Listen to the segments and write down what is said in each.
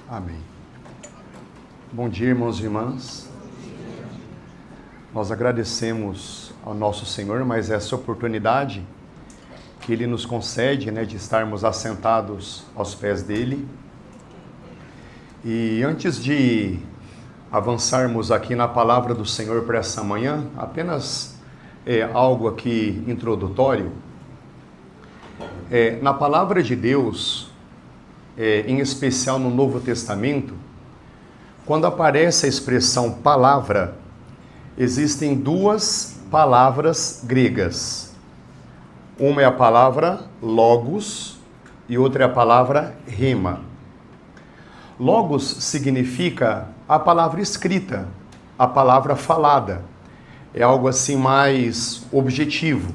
Amém. Bom dia, irmãos e irmãs. Nós agradecemos ao nosso Senhor, mas essa oportunidade que Ele nos concede, de estarmos assentados aos pés dEle. E antes de avançarmos aqui na palavra do Senhor para essa manhã, apenas algo aqui introdutório. Na palavra de Deus, em especial no Novo Testamento, quando aparece a expressão palavra, existem duas palavras gregas. Uma é a palavra logos e outra é a palavra rema. Logos significa a palavra escrita, a palavra falada. É algo assim mais objetivo.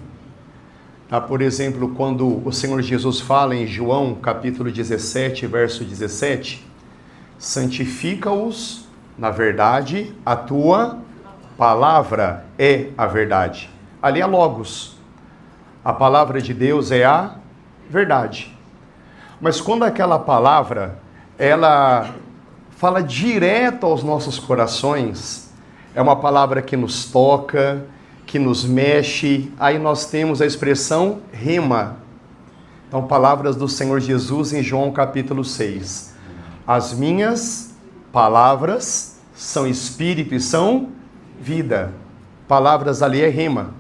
Por exemplo, quando o Senhor Jesus fala em João, capítulo 17, verso 17, santifica-os na verdade, a tua palavra é a verdade. Ali é logos. A palavra de Deus é a verdade. Mas quando aquela palavra, ela fala direto aos nossos corações, é uma palavra que nos toca, que nos mexe, aí nós temos a expressão rema. Então, palavras do Senhor Jesus em João capítulo 6. As minhas palavras são espírito e são vida. Palavras ali é rema.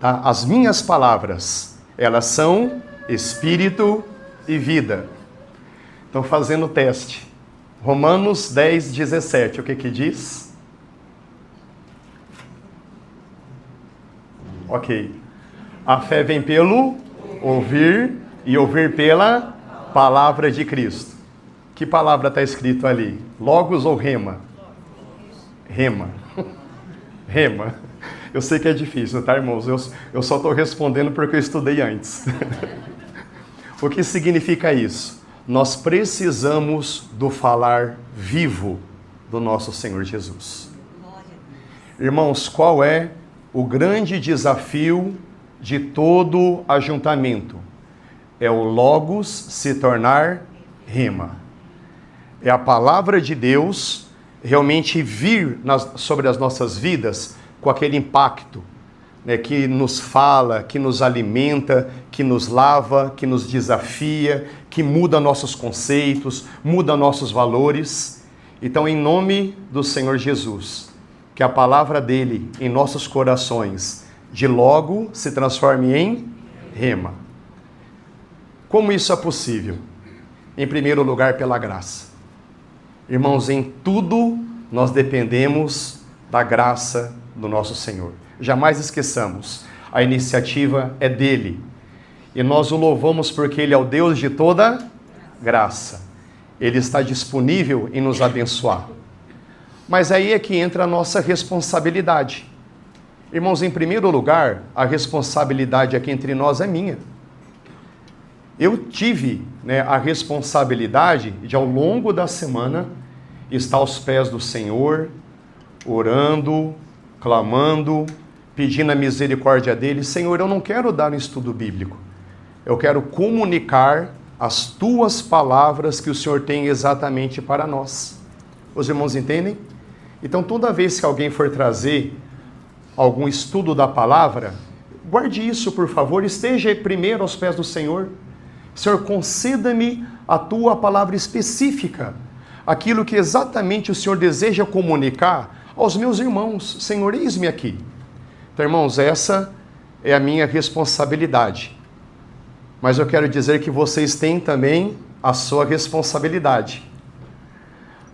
Tá? As minhas palavras, elas são espírito e vida. Então, fazendo o teste. Romanos 10, 17, o que diz? Ok. A fé vem pelo ouvir e ouvir pela palavra de Cristo. Que palavra está escrito ali? Logos ou rema? Rema. Rema. Eu sei que é difícil, tá, irmãos? Eu só estou respondendo porque eu estudei antes. O que significa isso? Nós precisamos do falar vivo do nosso Senhor Jesus. Irmãos, qual é o grande desafio de todo ajuntamento? É o Logos se tornar rema. É a palavra de Deus realmente vir sobre as nossas vidas com aquele impacto, que nos fala, que nos alimenta, que nos lava, que nos desafia, que muda nossos conceitos, muda nossos valores. Então, em nome do Senhor Jesus, que a palavra dele em nossos corações, de logo, se transforme em rema. Como isso é possível? Em primeiro lugar, pela graça. Irmãos, em tudo nós dependemos da graça do nosso Senhor. Jamais esqueçamos, a iniciativa é dele. E nós o louvamos porque ele é o Deus de toda graça. Ele está disponível em nos abençoar. Mas aí é que entra a nossa responsabilidade. Irmãos, em primeiro lugar, a responsabilidade aqui entre nós é minha. Eu tive a responsabilidade de, ao longo da semana, estar aos pés do Senhor, orando, clamando, pedindo a misericórdia dele. Senhor, eu não quero dar um estudo bíblico. Eu quero comunicar as tuas palavras que o Senhor tem exatamente para nós. Os irmãos entendem? Então, toda vez que alguém for trazer algum estudo da palavra, guarde isso, por favor, esteja primeiro aos pés do Senhor. Senhor, conceda-me a tua palavra específica, aquilo que exatamente o Senhor deseja comunicar aos meus irmãos. Senhor, eis-me aqui. Então, irmãos, essa é a minha responsabilidade. Mas eu quero dizer que vocês têm também a sua responsabilidade.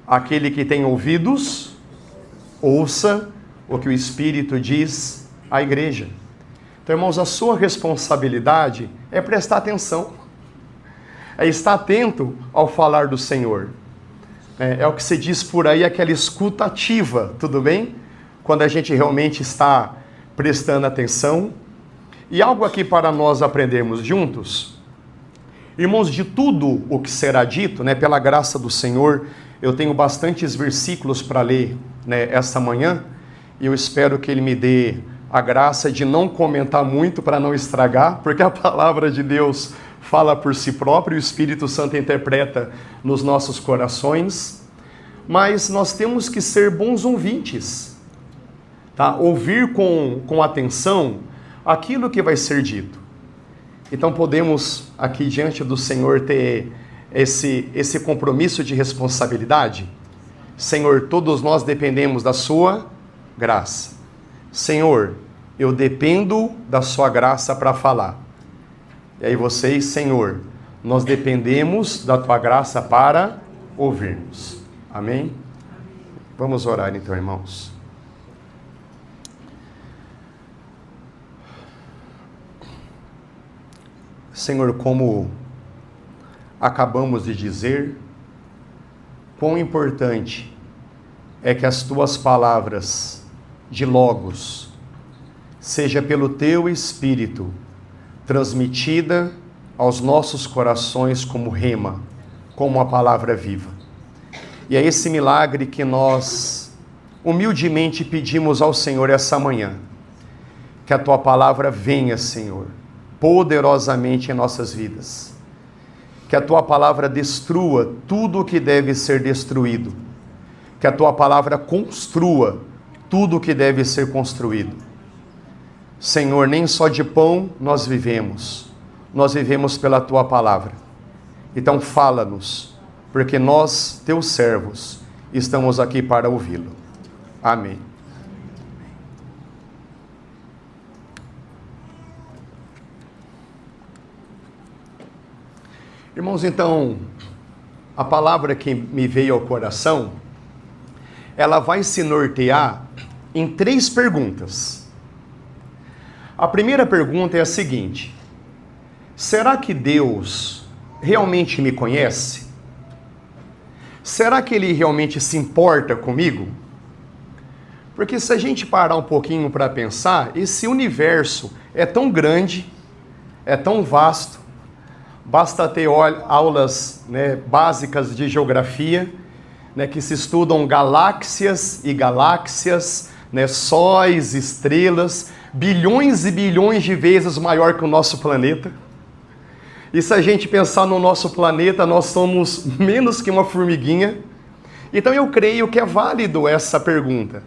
Aquele que tem ouvidos, ouça o que o Espírito diz à igreja. Então, irmãos, a sua responsabilidade é prestar atenção, é estar atento ao falar do Senhor. É o que se diz por aí, aquela escuta ativa, tudo bem? Quando a gente realmente está prestando atenção. E algo aqui para nós aprendermos juntos. Irmãos, de tudo o que será dito, pela graça do Senhor, eu tenho bastantes versículos para ler esta manhã, e eu espero que Ele me dê a graça de não comentar muito para não estragar, porque a palavra de Deus fala por si próprio, o Espírito Santo interpreta nos nossos corações, mas nós temos que ser bons ouvintes, tá? Ouvir com atenção aquilo que vai ser dito. Então podemos aqui diante do Senhor ter esse compromisso de responsabilidade. Senhor, todos nós dependemos da sua graça. Senhor, eu dependo da sua graça para falar. E aí vocês, Senhor, nós dependemos da tua graça para ouvirmos. Amém? Vamos orar então, irmãos. Senhor, como acabamos de dizer, quão importante é que as tuas palavras de Logos seja pelo teu Espírito transmitida aos nossos corações como rema, como a palavra viva. E é esse milagre que nós humildemente pedimos ao Senhor essa manhã, que a tua palavra venha, Senhor, poderosamente em nossas vidas. Que a tua palavra destrua tudo o que deve ser destruído. Que a tua palavra construa tudo o que deve ser construído. Senhor, nem só de pão nós vivemos pela tua palavra. Então fala-nos, porque nós, teus servos, estamos aqui para ouvi-lo. Amém. Irmãos, então, a palavra que me veio ao coração, ela vai se nortear em 3 perguntas. A primeira pergunta é a seguinte: será que Deus realmente me conhece? Será que Ele realmente se importa comigo? Porque se a gente parar um pouquinho para pensar, esse universo é tão grande, é tão vasto. Basta ter aulas, básicas de geografia, que se estudam galáxias e galáxias, sóis, estrelas, bilhões e bilhões de vezes maior que o nosso planeta. E se a gente pensar no nosso planeta, nós somos menos que uma formiguinha. Então eu creio que é válido essa pergunta.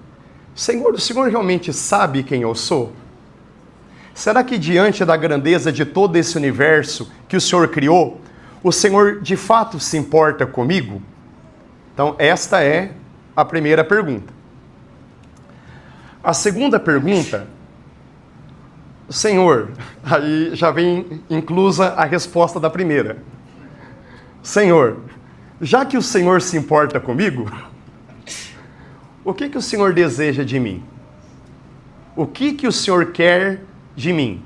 Senhor, o Senhor realmente sabe quem eu sou? Será que diante da grandeza de todo esse universo que o Senhor criou, o Senhor de fato se importa comigo? Então, esta é a primeira pergunta. A segunda pergunta, Senhor, aí já vem inclusa a resposta da primeira. Senhor, já que o Senhor se importa comigo, o que o Senhor deseja de mim? O que o Senhor quer de mim?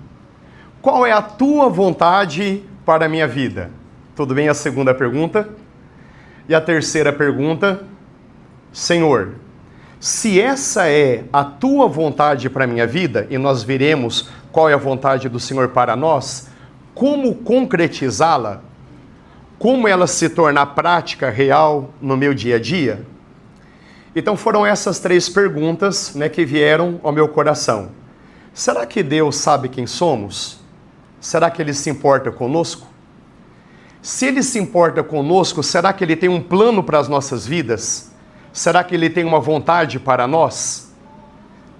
Qual é a tua vontade para a minha vida? Tudo bem a segunda pergunta? E a terceira pergunta, Senhor, se essa é a tua vontade para a minha vida, e nós veremos qual é a vontade do Senhor para nós, como concretizá-la? Como ela se tornar prática, real no meu dia a dia? Então foram essas 3 perguntas, que vieram ao meu coração. Será que Deus sabe quem somos? Será que Ele se importa conosco? Se Ele se importa conosco, será que Ele tem um plano para as nossas vidas? Será que Ele tem uma vontade para nós?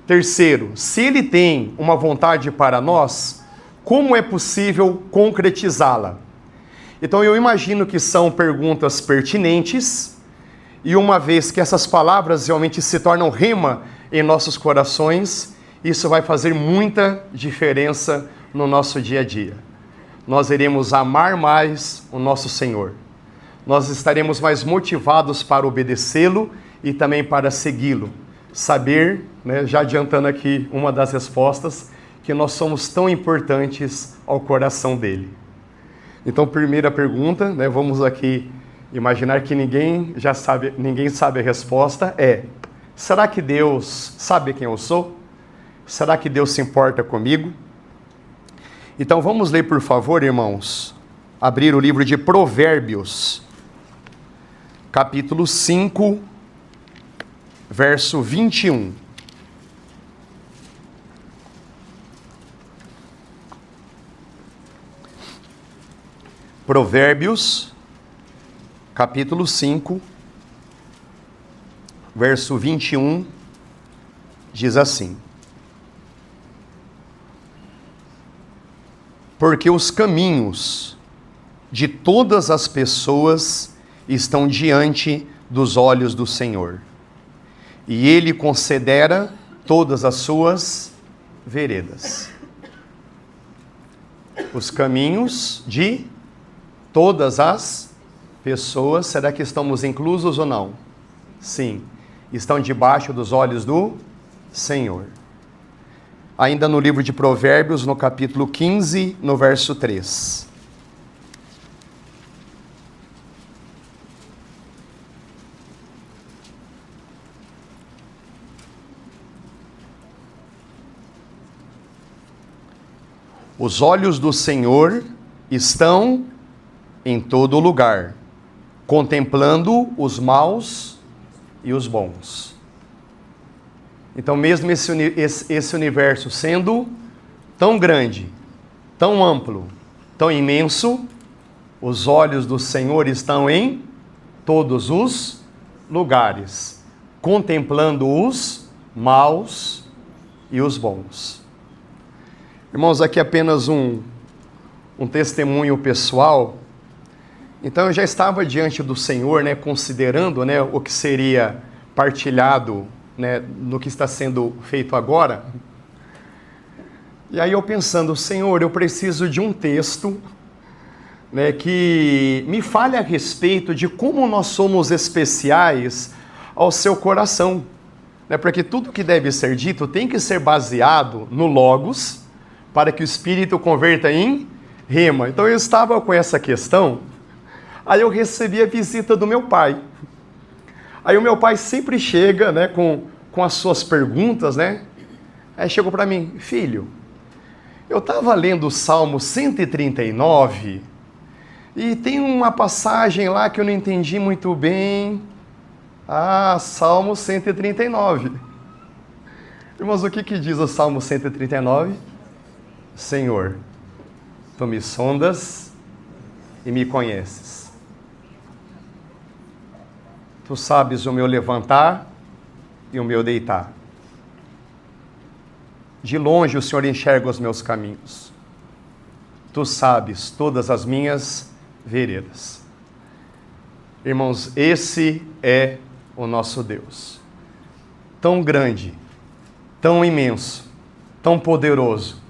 Terceiro, se Ele tem uma vontade para nós, como é possível concretizá-la? Então eu imagino que são perguntas pertinentes, e uma vez que essas palavras realmente se tornam rema em nossos corações, isso vai fazer muita diferença no nosso dia a dia. Nós iremos amar mais o nosso Senhor. Nós estaremos mais motivados para obedecê-lo e também para segui-lo. Saber, já adiantando aqui uma das respostas, que nós somos tão importantes ao coração dele. Então, primeira pergunta, vamos aqui imaginar que ninguém sabe a resposta, será que Deus sabe quem eu sou? Será que Deus se importa comigo? Então vamos ler, por favor, irmãos, abrir o livro de Provérbios, capítulo 5, verso 21. Provérbios, capítulo 5, verso 21, diz assim: porque os caminhos de todas as pessoas estão diante dos olhos do Senhor, e Ele considera todas as suas veredas. Os caminhos de todas as pessoas, será que estamos inclusos ou não? Sim, estão debaixo dos olhos do Senhor. Ainda no livro de Provérbios, no capítulo 15, no verso 3. Os olhos do Senhor estão em todo lugar, contemplando os maus e os bons. Então, mesmo esse universo sendo tão grande, tão amplo, tão imenso, os olhos do Senhor estão em todos os lugares, contemplando os maus e os bons. Irmãos, aqui apenas um testemunho pessoal. Então, eu já estava diante do Senhor, considerando, o que seria partilhado, no que está sendo feito agora. E aí eu pensando, Senhor, eu preciso de um texto, que me fale a respeito de como nós somos especiais ao seu coração. Porque tudo que deve ser dito tem que ser baseado no Logos, para que o Espírito converta em rema. Então eu estava com essa questão, aí eu recebi a visita do meu pai. Aí o meu pai sempre chega, com as suas perguntas, Aí chegou para mim: filho, eu estava lendo o Salmo 139 e tem uma passagem lá que eu não entendi muito bem. Ah, Salmo 139. Irmãos, o que diz o Salmo 139? Senhor, tu me sondas e me conheces. Tu sabes o meu levantar e o meu deitar. De longe o Senhor enxerga os meus caminhos. Tu sabes todas as minhas veredas. Irmãos, esse é o nosso Deus. Tão grande, tão imenso, tão poderoso,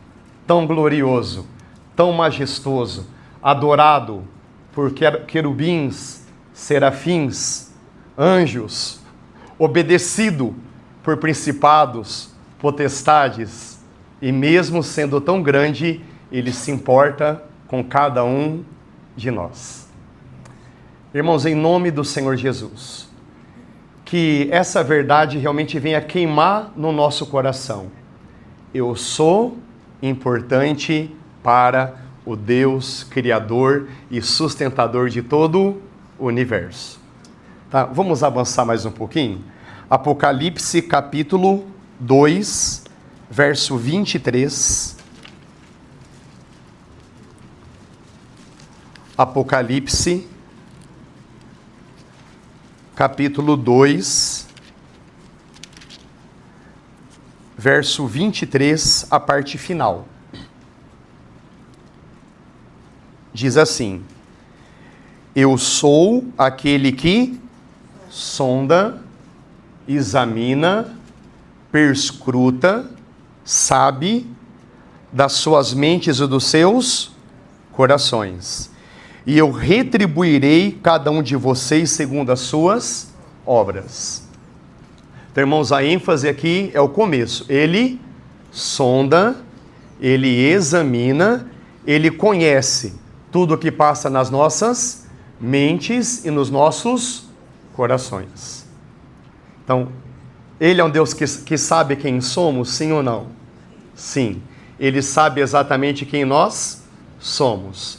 tão glorioso, tão majestoso, adorado por querubins, serafins, anjos, obedecido por principados, potestades, e mesmo sendo tão grande, Ele se importa com cada um de nós. Irmãos, em nome do Senhor Jesus, que essa verdade realmente venha queimar no nosso coração. Eu sou importante para o Deus Criador e sustentador de todo o universo. Tá? Vamos avançar mais um pouquinho? Apocalipse capítulo 2, verso 23. Apocalipse capítulo 2, verso 23, a parte final. Diz assim: eu sou aquele que sonda, examina, perscruta, sabe das suas mentes e dos seus corações. E eu retribuirei cada um de vocês segundo as suas obras. Então, irmãos, a ênfase aqui é o começo. Ele sonda, ele examina, ele conhece tudo o que passa nas nossas mentes e nos nossos corações. Então, Ele é um Deus que sabe quem somos, sim ou não? Sim. Ele sabe exatamente quem nós somos.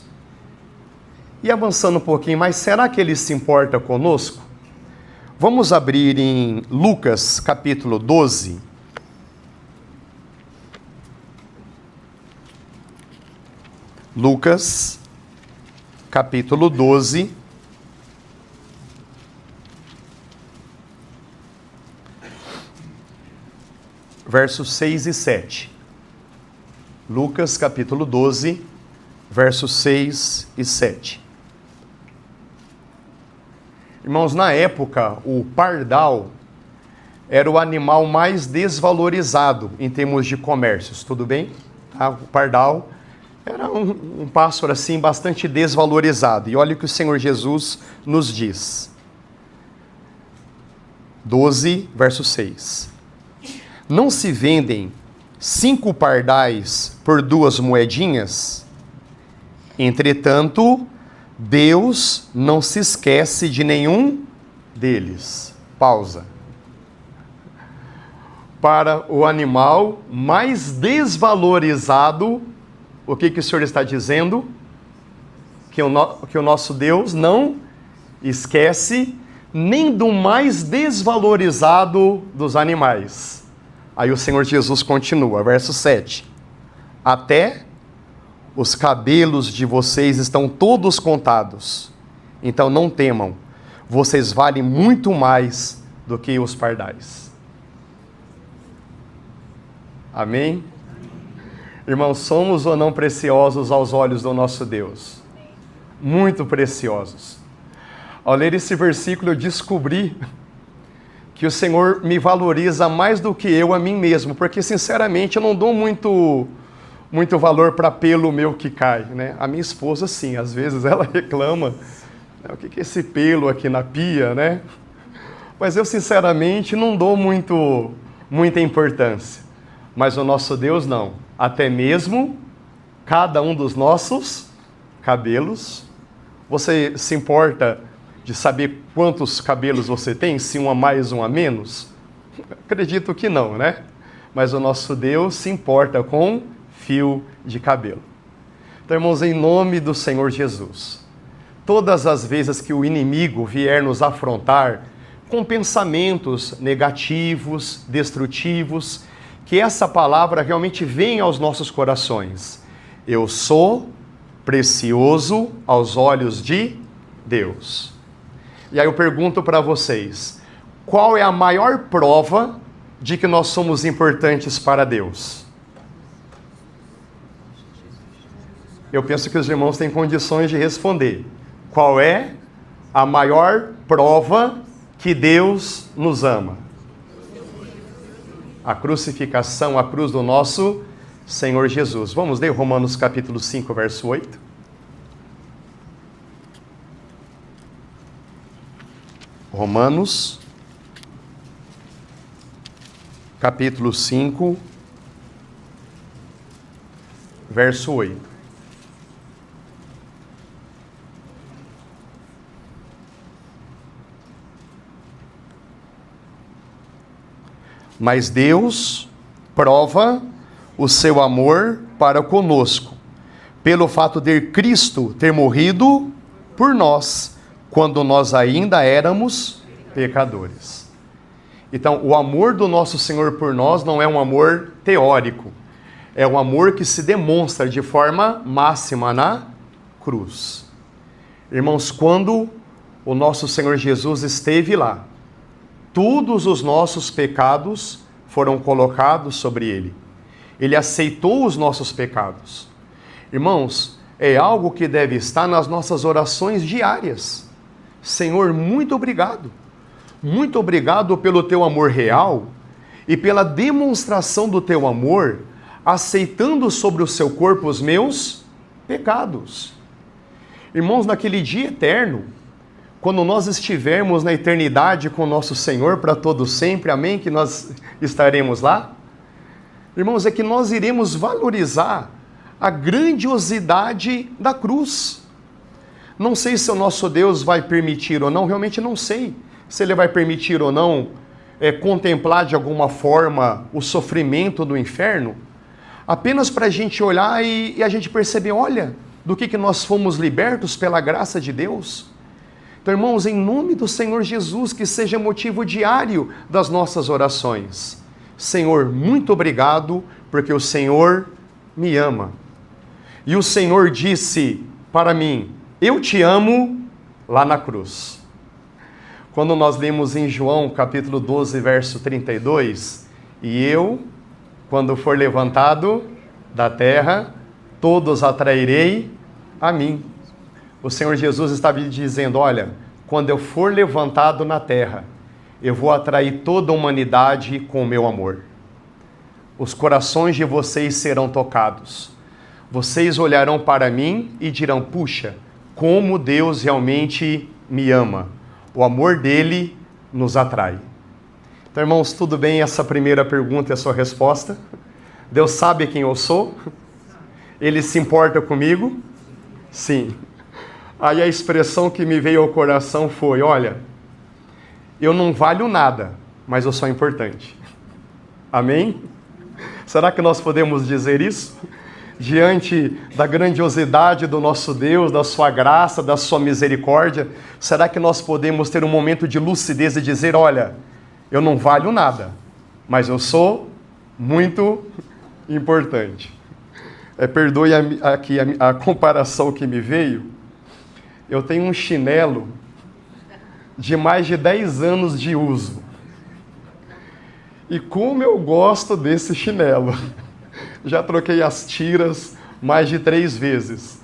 E avançando um pouquinho, mas será que Ele se importa conosco? Vamos abrir em Lucas capítulo 12. Lucas capítulo 12, versos 6 e 7. Lucas, capítulo 12, versos 6 e 7. Irmãos, na época, o pardal era o animal mais desvalorizado em termos de comércios, tudo bem? Tá? O pardal era um pássaro assim bastante desvalorizado. E olha o que o Senhor Jesus nos diz. 12, verso 6. Não se vendem 5 pardais por 2 moedinhas? Entretanto, Deus não se esquece de nenhum deles. Pausa. Para o animal mais desvalorizado, o que o Senhor está dizendo? Que o nosso Deus não esquece nem do mais desvalorizado dos animais. Aí o Senhor Jesus continua, verso 7. Até os cabelos de vocês estão todos contados. Então não temam, vocês valem muito mais do que os pardais. Amém? Irmãos, somos ou não preciosos aos olhos do nosso Deus? Muito preciosos. Ao ler esse versículo, eu descobri que o Senhor me valoriza mais do que eu a mim mesmo, porque sinceramente eu não dou muito valor para pelo meu que cai, né? A minha esposa sim, às vezes ela reclama, né? O que é esse pelo aqui na pia, né? Mas eu sinceramente não dou muita importância. Mas o nosso Deus não, até mesmo cada um dos nossos cabelos. Você se importa de saber quantos cabelos você tem, se um a mais, um a menos? Acredito que não, né? Mas o nosso Deus se importa com fio de cabelo. Então, irmãos, em nome do Senhor Jesus, todas as vezes que o inimigo vier nos afrontar com pensamentos negativos, destrutivos, que essa palavra realmente venha aos nossos corações. Eu sou precioso aos olhos de Deus. E aí eu pergunto para vocês, qual é a maior prova de que nós somos importantes para Deus? Eu penso que os irmãos têm condições de responder. Qual é a maior prova que Deus nos ama? A crucificação, a cruz do nosso Senhor Jesus. Vamos ler Romanos capítulo 5, verso 8. Romanos, capítulo 5, verso 8. Mas Deus prova o seu amor para conosco, pelo fato de Cristo ter morrido por nós, quando nós ainda éramos pecadores. Então, o amor do nosso Senhor por nós não é um amor teórico, é um amor que se demonstra de forma máxima na cruz. Irmãos, quando o nosso Senhor Jesus esteve lá, todos os nossos pecados foram colocados sobre ele. Ele aceitou os nossos pecados. Irmãos, é algo que deve estar nas nossas orações diárias. Senhor, muito obrigado. Muito obrigado pelo teu amor real e pela demonstração do teu amor, aceitando sobre o seu corpo os meus pecados. Irmãos, naquele dia eterno, quando nós estivermos na eternidade com o nosso Senhor para todo sempre, amém? Que nós estaremos lá. Irmãos, é que nós iremos valorizar a grandiosidade da cruz. Não sei se o nosso Deus vai permitir ou não, realmente não sei se Ele vai permitir ou não contemplar de alguma forma o sofrimento do inferno, apenas para a gente olhar e a gente perceber, olha, do que nós fomos libertos pela graça de Deus. Então, irmãos, em nome do Senhor Jesus, que seja motivo diário das nossas orações. Senhor, muito obrigado, porque o Senhor me ama. E o Senhor disse para mim, eu te amo lá na cruz. Quando nós lemos em João capítulo 12, verso 32, e eu, quando for levantado da terra, todos atrairei a mim. O Senhor Jesus estava dizendo, olha, quando eu for levantado na terra, eu vou atrair toda a humanidade com o meu amor. Os corações de vocês serão tocados. Vocês olharão para mim e dirão, puxa, como Deus realmente me ama. O amor dele nos atrai. Então, irmãos, tudo bem? Essa primeira pergunta é a sua resposta? Deus sabe quem eu sou? Ele se importa comigo? Sim. Aí a expressão que me veio ao coração foi, olha, eu não valho nada, mas eu sou importante. Amém? Será que nós podemos dizer isso? Diante da grandiosidade do nosso Deus, da sua graça, da sua misericórdia, será que nós podemos ter um momento de lucidez e dizer, olha, eu não valho nada, mas eu sou muito importante. Perdoe aqui a comparação que me veio. Eu tenho um chinelo de mais de 10 anos de uso. E como eu gosto desse chinelo. Já troquei as tiras mais de 3 vezes.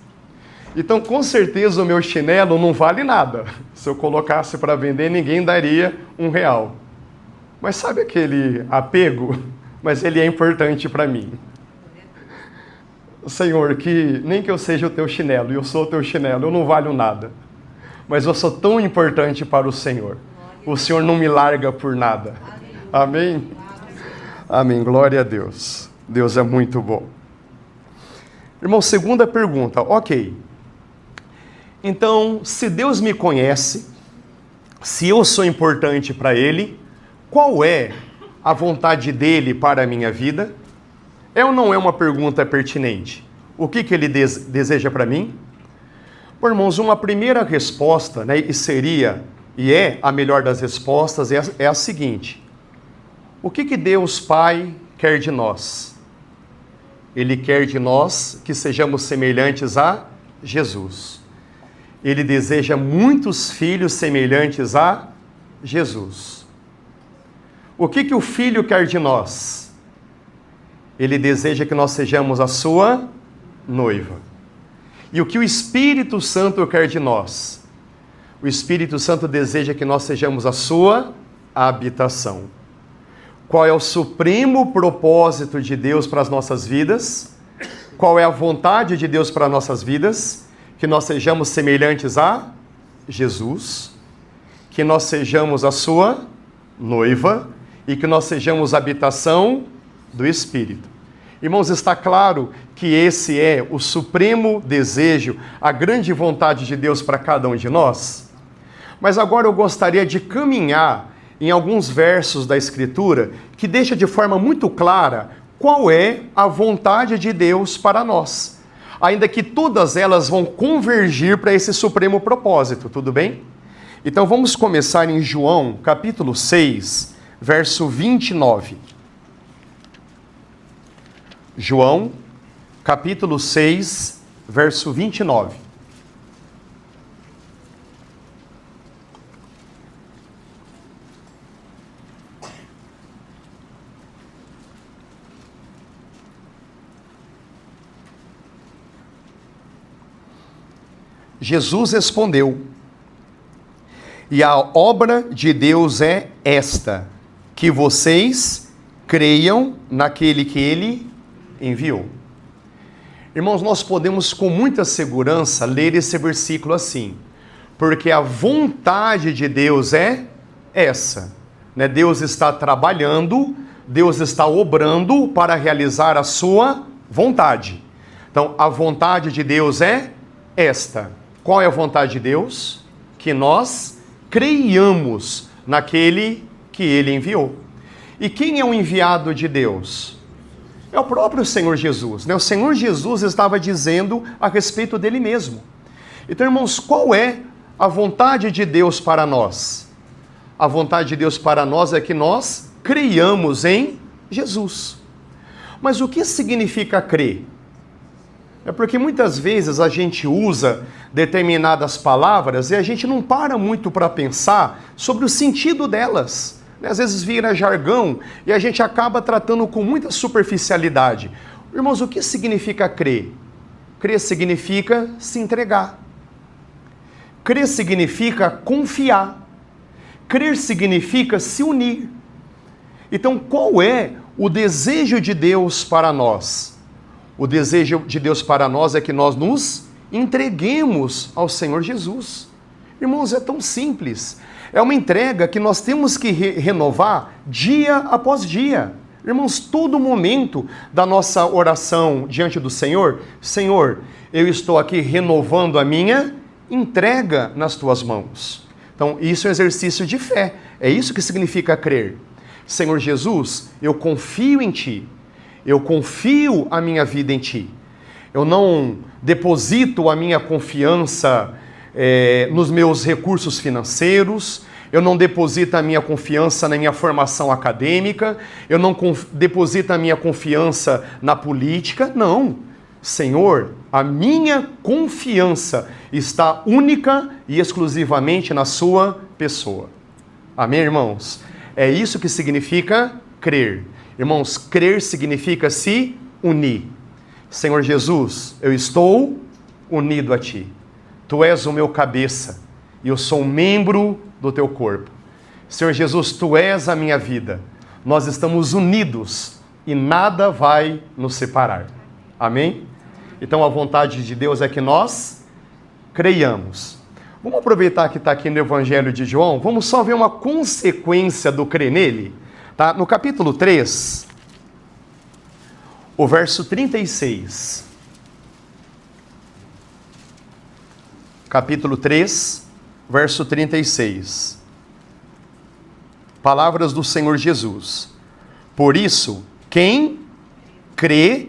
Então, com certeza, o meu chinelo não vale nada. Se eu colocasse para vender, ninguém daria R$1. Mas sabe aquele apego? Mas ele é importante para mim. Senhor, que nem que eu seja o teu chinelo, e eu sou o teu chinelo, eu não valho nada. Mas eu sou tão importante para o Senhor. O Senhor não me larga por nada. Amém? Amém. Glória a Deus. Deus é muito bom. Irmão, segunda pergunta. Ok. Então, se Deus me conhece, se eu sou importante para Ele, qual é a vontade dEle para a minha vida? É ou não é uma pergunta pertinente? O que Ele deseja para mim? Bom, irmãos, uma primeira resposta, né, e é a melhor das respostas, é a seguinte. O que Deus Pai quer de nós? Ele quer de nós que sejamos semelhantes a Jesus. Ele deseja muitos filhos semelhantes a Jesus. O que o Filho quer de nós? Ele deseja que nós sejamos a sua noiva. E o que o Espírito Santo quer de nós? O Espírito Santo deseja que nós sejamos a sua habitação. Qual é o supremo propósito de Deus para as nossas vidas? Qual é a vontade de Deus para as nossas vidas? Que nós sejamos semelhantes a Jesus, que nós sejamos a sua noiva e que nós sejamos a habitação do Espírito. Irmãos, está claro que esse é o supremo desejo, a grande vontade de Deus para cada um de nós? Mas agora eu gostaria de caminhar em alguns versos da Escritura que deixa de forma muito clara qual é a vontade de Deus para nós. Ainda que todas elas vão convergir para esse supremo propósito, tudo bem? Então vamos começar em João, capítulo 6, verso 29. João, capítulo 6, verso 29. Jesus respondeu: e a obra de Deus é esta, que vocês creiam naquele que Ele enviou. Irmãos, nós podemos com muita segurança ler esse versículo assim, porque a vontade de Deus é essa, né? Deus está trabalhando, Deus está obrando para realizar a sua vontade. Então, a vontade de Deus é esta. Qual é a vontade de Deus? Que nós creiamos naquele que Ele enviou. E quem é o enviado de Deus? É o próprio Senhor Jesus, né? O Senhor Jesus estava dizendo a respeito dele mesmo. Então, irmãos, qual é a vontade de Deus para nós? A vontade de Deus para nós é que nós creiamos em Jesus. Mas o que significa crer? É porque muitas vezes a gente usa determinadas palavras e a gente não para muito para pensar sobre o sentido delas. Às vezes vira jargão e a gente acaba tratando com muita superficialidade. Irmãos, o que significa crer? Crer significa se entregar. Crer significa confiar. Crer significa se unir. Então, qual é o desejo de Deus para nós? O desejo de Deus para nós é que nós nos entreguemos ao Senhor Jesus. Irmãos, é tão simples. É uma entrega que nós temos que renovar dia após dia. Irmãos, todo momento da nossa oração diante do Senhor, Senhor, eu estou aqui renovando a minha entrega nas tuas mãos. Então, isso é um exercício de fé. É isso que significa crer. Senhor Jesus, eu confio em Ti. Eu confio a minha vida em Ti. Eu não deposito a minha confiança nos meus recursos financeiros. Eu não deposito a minha confiança na minha formação acadêmica. Eu não deposito a minha confiança na política. Não. Senhor, a minha confiança está única e exclusivamente na Sua pessoa. Amém, irmãos? É isso que significa crer. Irmãos, crer significa se unir. Senhor Jesus, eu estou unido a Ti. Tu és o meu cabeça e eu sou um membro do Teu corpo. Senhor Jesus, Tu és a minha vida. Nós estamos unidos e nada vai nos separar. Amém? Então a vontade de Deus é que nós creiamos. Vamos aproveitar que está aqui no Evangelho de João, vamos só ver uma consequência do crer nele. Tá? No capítulo 3, o verso 36. Capítulo 3, verso 36. Palavras do Senhor Jesus. Por isso, quem crê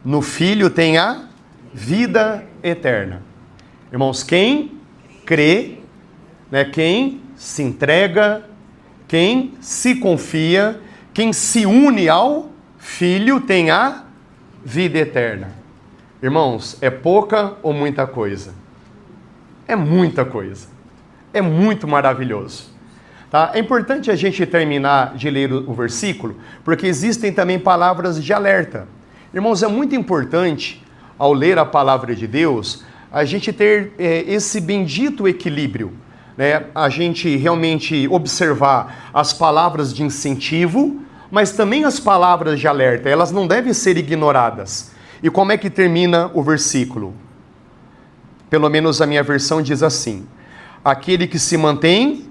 no Filho tem a vida eterna. Irmãos, quem crê, quem se entrega, quem se confia, quem se une ao Filho tem a vida eterna. Irmãos, é pouca ou muita coisa? É muita coisa. É muito maravilhoso. Tá? É importante a gente terminar de ler o versículo, porque existem também palavras de alerta. Irmãos, é muito importante, ao ler a palavra de Deus, a gente ter esse bendito equilíbrio, né? A gente realmente observar as palavras de incentivo, mas também as palavras de alerta. Elas não devem ser ignoradas. E como é que termina o versículo? Pelo menos a minha versão diz assim: aquele que se mantém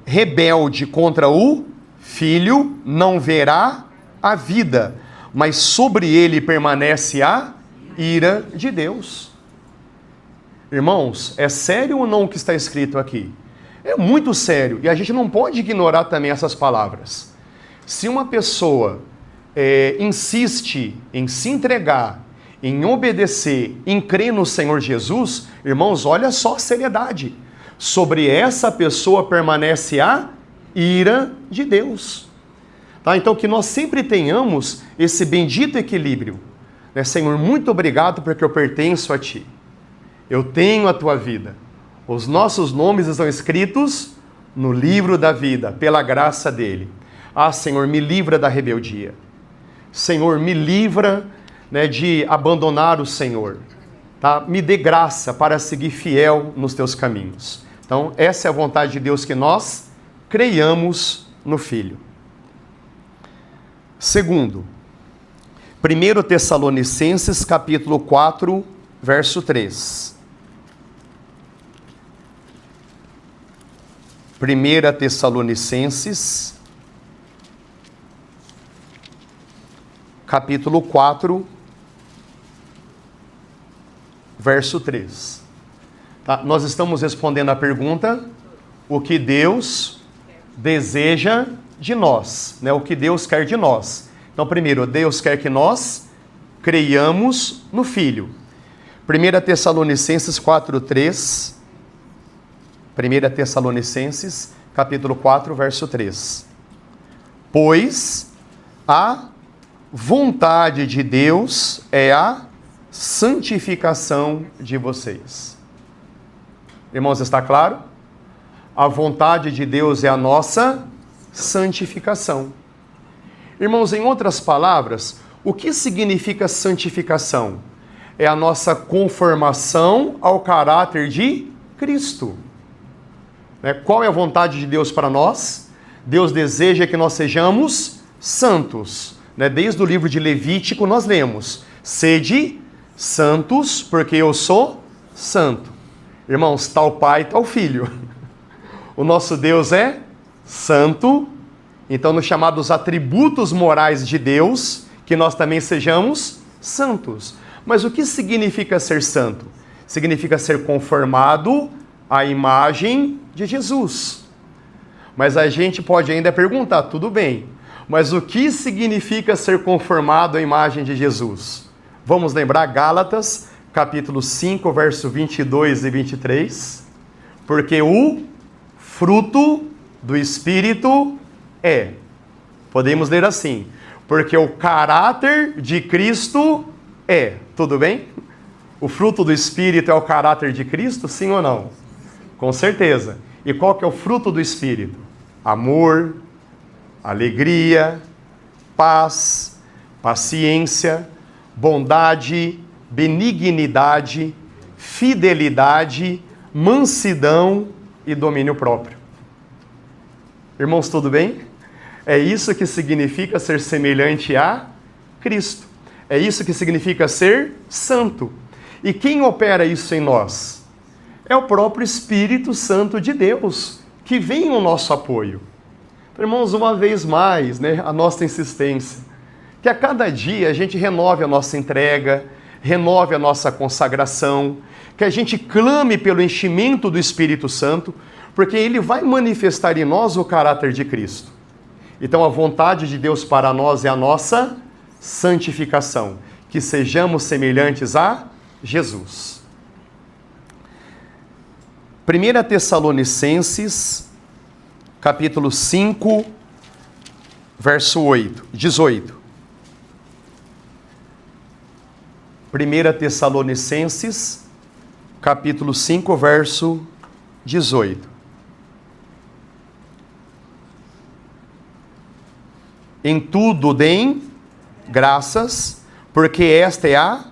rebelde contra o Filho não verá a vida, mas sobre ele permanece a ira de Deus. Irmãos, é sério ou não o que está escrito aqui? É muito sério, e a gente não pode ignorar também essas palavras. Se uma pessoa insiste em se entregar, em obedecer, em crer no Senhor Jesus, irmãos, olha só a seriedade. Sobre essa pessoa permanece a ira de Deus. Tá? Então, que nós sempre tenhamos esse bendito equilíbrio. Senhor, muito obrigado porque eu pertenço a Ti. Eu tenho a Tua vida. Os nossos nomes estão escritos no livro da vida, pela graça dEle. Ah, Senhor, me livra da rebeldia. Senhor, me livra de abandonar o Senhor. Tá? Me dê graça para seguir fiel nos Teus caminhos. Então, essa é a vontade de Deus, que nós creiamos no Filho. Segundo, 1 Tessalonicenses, capítulo 4, verso 3. 1 Tessalonicenses, capítulo 4, verso 3. Tá? Nós estamos respondendo a pergunta: o que Deus deseja de nós, o que Deus quer de nós. Então, primeiro, Deus quer que nós creiamos no Filho. 1 Tessalonicenses 4, 3. 1 Tessalonicenses, capítulo 4, verso 3. Pois a vontade de Deus é a santificação de vocês. Irmãos, está claro? A vontade de Deus é a nossa santificação. Irmãos, em outras palavras, o que significa santificação? É a nossa conformação ao caráter de Cristo. Qual é a vontade de Deus para nós? Deus deseja que nós sejamos santos. Desde o livro de Levítico nós lemos: sede santos, porque eu sou santo. Irmãos, tal Pai, tal Filho. O nosso Deus é santo. Então, nos chamados atributos morais de Deus, que nós também sejamos santos. Mas o que significa ser santo? Significa ser conformado à imagem de Jesus. Mas a gente pode ainda perguntar, tudo bem, mas o que significa ser conformado à imagem de Jesus? Vamos lembrar Gálatas, capítulo 5, verso 22 e 23. Porque o fruto do Espírito é. Podemos ler assim: porque o caráter de Cristo é. Tudo bem? O fruto do Espírito é o caráter de Cristo, sim ou não? Com certeza. E qual que é o fruto do Espírito? Amor, alegria, paz, paciência, bondade, benignidade, fidelidade, mansidão e domínio próprio. Irmãos, tudo bem? É isso que significa ser semelhante a Cristo. É isso que significa ser santo. E quem opera isso em nós? É o próprio Espírito Santo de Deus, que vem ao nosso apoio. Então, irmãos, uma vez mais, a nossa insistência, que a cada dia a gente renove a nossa entrega, renove a nossa consagração, que a gente clame pelo enchimento do Espírito Santo, porque ele vai manifestar em nós o caráter de Cristo. Então, a vontade de Deus para nós é a nossa santificação, que sejamos semelhantes a Jesus. 1 Tessalonicenses, capítulo 5, verso 18. 1 Tessalonicenses, capítulo 5, verso 18. Em tudo deem graças, porque esta é a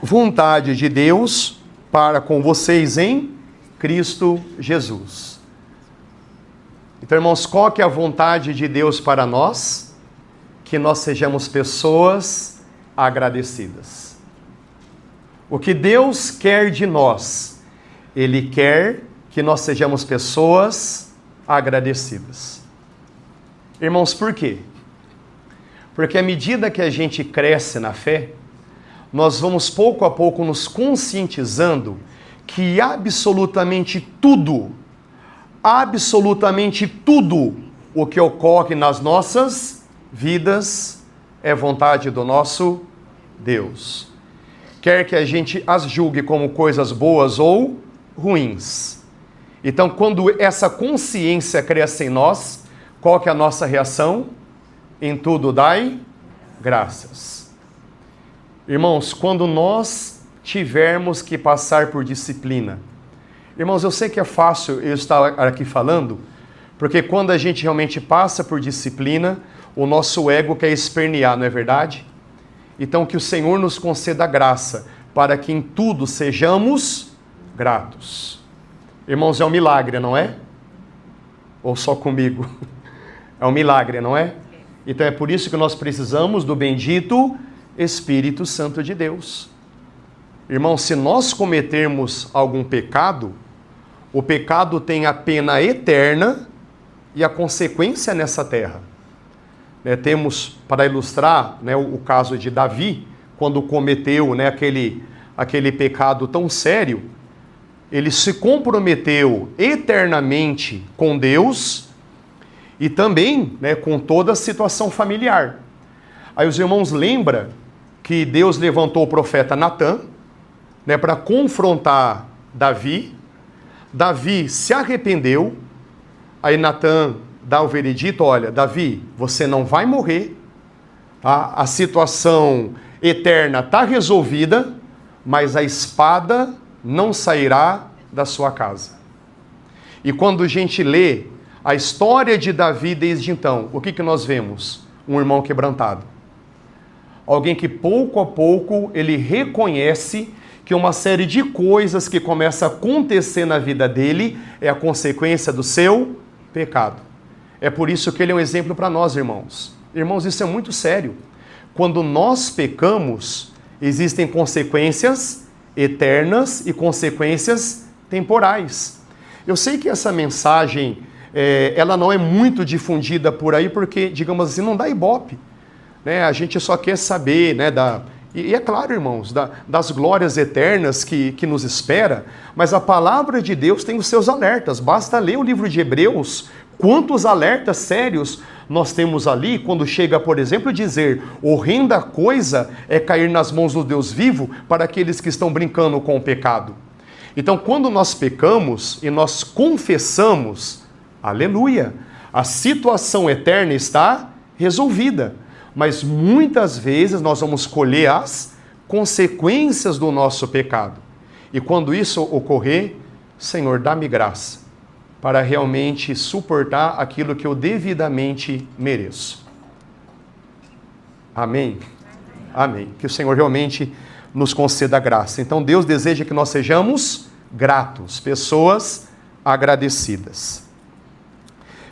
vontade de Deus para com vocês em Cristo Jesus. Então, irmãos, qual que é a vontade de Deus para nós? Que nós sejamos pessoas agradecidas. O que Deus quer de nós? Ele quer que nós sejamos pessoas agradecidas. Irmãos, por quê? Porque à medida que a gente cresce na fé, nós vamos pouco a pouco nos conscientizando que absolutamente tudo o que ocorre nas nossas vidas é vontade do nosso Deus. Quer que a gente as julgue como coisas boas ou ruins. Então, quando essa consciência cresce em nós, qual que é a nossa reação? Em tudo dai graças. Irmãos, quando nós tivermos que passar por disciplina, irmãos, eu sei que é fácil eu estar aqui falando, porque quando a gente realmente passa por disciplina, o nosso ego quer espernear, não é verdade? Então, que o Senhor nos conceda graça, para que em tudo sejamos gratos. Irmãos, é um milagre, não é? Ou só comigo? É um milagre, não é? Então é por isso que nós precisamos do bendito Espírito Santo de Deus. Irmãos, se nós cometermos algum pecado, o pecado tem a pena eterna e a consequência nessa terra. Temos, para ilustrar, o caso de Davi, quando cometeu aquele pecado tão sério, ele se comprometeu eternamente com Deus e também com toda a situação familiar. Aí os irmãos lembram que Deus levantou o profeta Natã para confrontar Davi. Davi se arrependeu, aí Natã dá o veredito: olha, Davi, você não vai morrer, tá? A situação eterna está resolvida, mas a espada não sairá da sua casa. E quando a gente lê a história de Davi desde então, o que nós vemos? Um irmão quebrantado. Alguém que pouco a pouco ele reconhece que uma série de coisas que começa a acontecer na vida dele é a consequência do seu pecado. É por isso que ele é um exemplo para nós, irmãos. Irmãos, isso é muito sério. Quando nós pecamos, existem consequências eternas e consequências temporais. Eu sei que essa mensagem, ela não é muito difundida por aí, porque, digamos assim, não dá ibope. Né? A gente só quer saber, né, e é claro, irmãos, das glórias eternas que nos espera, mas a palavra de Deus tem os seus alertas. Basta ler o livro de Hebreus, quantos alertas sérios nós temos ali, quando chega, por exemplo, dizer: horrenda coisa é cair nas mãos do Deus vivo para aqueles que estão brincando com o pecado. Então, quando nós pecamos e nós confessamos, aleluia, a situação eterna está resolvida. Mas muitas vezes nós vamos colher as consequências do nosso pecado. E quando isso ocorrer, Senhor, dá-me graça para realmente suportar aquilo que eu devidamente mereço. Amém? Amém. Que o Senhor realmente nos conceda graça. Então Deus deseja que nós sejamos gratos, pessoas agradecidas.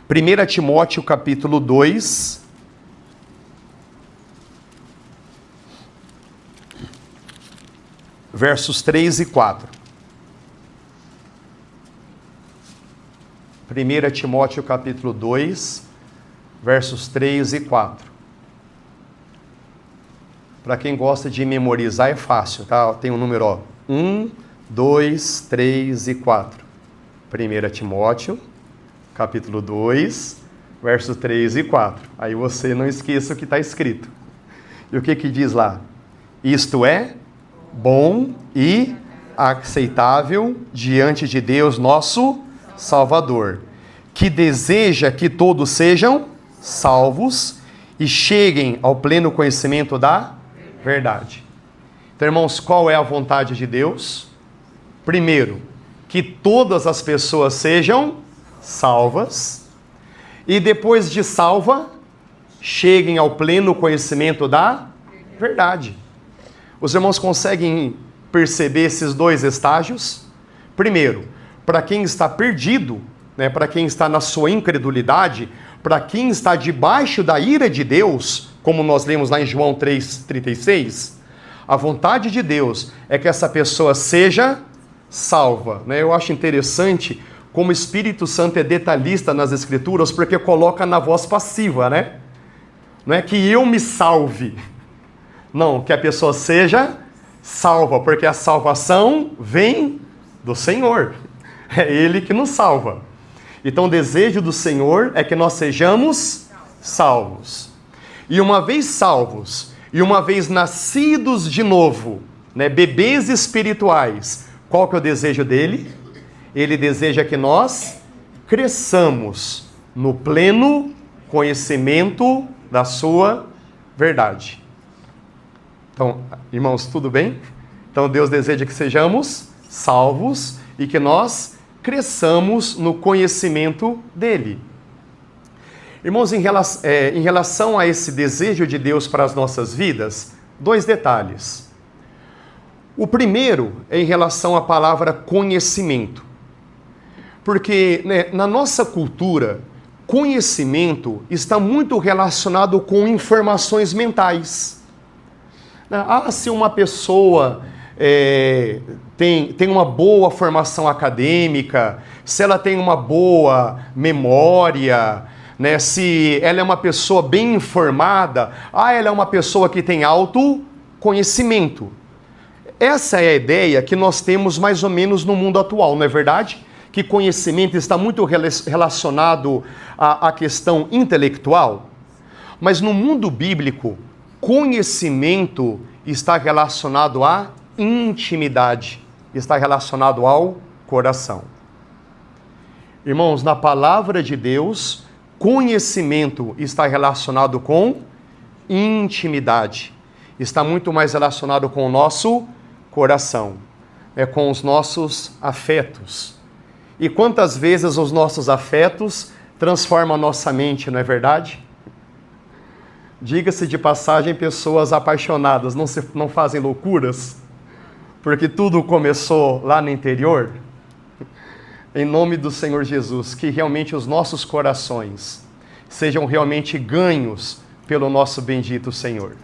1 Timóteo capítulo 2, versos 3 e 4. 1 Timóteo capítulo 2, versos 3 e 4. Para quem gosta de memorizar é fácil, tá? Tem um número, 1, 2, 3 e 4. 1 Timóteo capítulo 2, versos 3 e 4. Aí você não esqueça o que está escrito. E o que diz lá? Isto é bom e aceitável diante de Deus nosso Salvador, que deseja que todos sejam salvos e cheguem ao pleno conhecimento da verdade. Então, irmãos, qual é a vontade de Deus? Primeiro, que todas as pessoas sejam salvas e depois de salva, cheguem ao pleno conhecimento da verdade. Os irmãos conseguem perceber esses dois estágios? Primeiro, para quem está perdido, né, para quem está na sua incredulidade, para quem está debaixo da ira de Deus, como nós lemos lá em João 3,36, a vontade de Deus é que essa pessoa seja salva. Né? Eu acho interessante como o Espírito Santo é detalhista nas Escrituras, porque coloca na voz passiva, né? Não é que eu me salve. Não, que a pessoa seja salva, porque a salvação vem do Senhor. É Ele que nos salva. Então o desejo do Senhor é que nós sejamos salvos. E uma vez salvos, e uma vez nascidos de novo, né, bebês espirituais, qual que é o desejo dele? Ele deseja que nós cresçamos no pleno conhecimento da sua verdade. Então, irmãos, tudo bem? Então Deus deseja que sejamos salvos e que nós cresçamos no conhecimento dele. Irmãos, em relação a esse desejo de Deus para as nossas vidas, dois detalhes. O primeiro é em relação à palavra conhecimento. Porque, né, na nossa cultura, conhecimento está muito relacionado com informações mentais. Se uma pessoa tem uma boa formação acadêmica, se ela tem uma boa memória, né, se ela é uma pessoa bem informada, ela é uma pessoa que tem autoconhecimento. Essa é a ideia que nós temos mais ou menos no mundo atual, não é verdade? Que conhecimento está muito relacionado à questão intelectual. Mas no mundo bíblico, conhecimento está relacionado à intimidade, está relacionado ao coração. Irmãos, na palavra de Deus, conhecimento está relacionado com intimidade. está muito mais relacionado com o nosso coração, com os nossos afetos. E quantas vezes os nossos afetos transformam a nossa mente, não é verdade? Diga-se de passagem, pessoas apaixonadas não fazem loucuras, porque tudo começou lá no interior. Em nome do Senhor Jesus, que realmente os nossos corações sejam realmente ganhos pelo nosso bendito Senhor.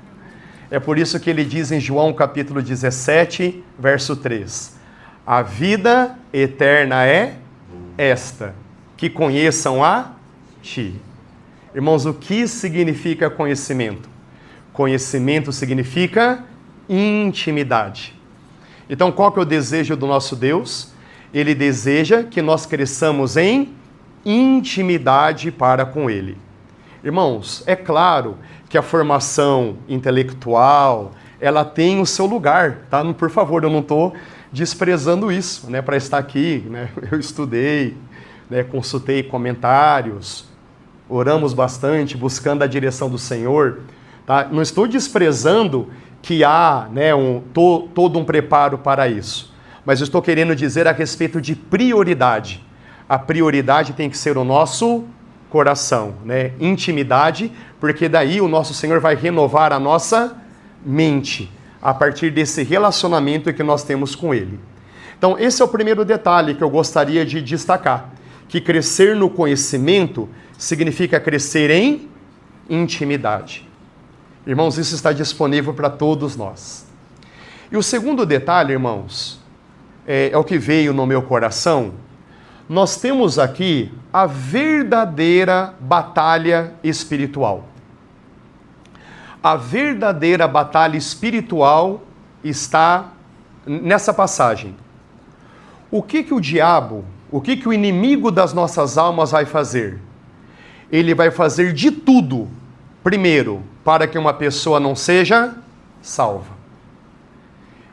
É por isso que ele diz em João capítulo 17, verso 3, a vida eterna é esta, que conheçam a Ti. Irmãos, o que significa conhecimento? Conhecimento significa intimidade. Então, qual que é o desejo do nosso Deus? Ele deseja que nós cresçamos em intimidade para com Ele. Irmãos, é claro que a formação intelectual, ela tem o seu lugar, tá? Por favor, eu não estou desprezando isso, né? Para estar aqui, né? Eu estudei, né? Consultei comentários, oramos bastante, buscando a direção do Senhor, tá? Não estou desprezando que há, né, todo um preparo para isso, mas eu estou querendo dizer a respeito de prioridade. A prioridade tem que ser o nosso coração, né? Intimidade, porque daí o nosso Senhor vai renovar a nossa mente, a partir desse relacionamento que nós temos com Ele. Então, esse é o primeiro detalhe que eu gostaria de destacar, que crescer no conhecimento significa crescer em intimidade. Irmãos, isso está disponível para todos nós. E o segundo detalhe, irmãos, é o que veio no meu coração. Nós temos aqui a verdadeira batalha espiritual. A verdadeira batalha espiritual está nessa passagem. O que o diabo, o que o inimigo das nossas almas vai fazer? Ele vai fazer de tudo, primeiro, para que uma pessoa não seja salva.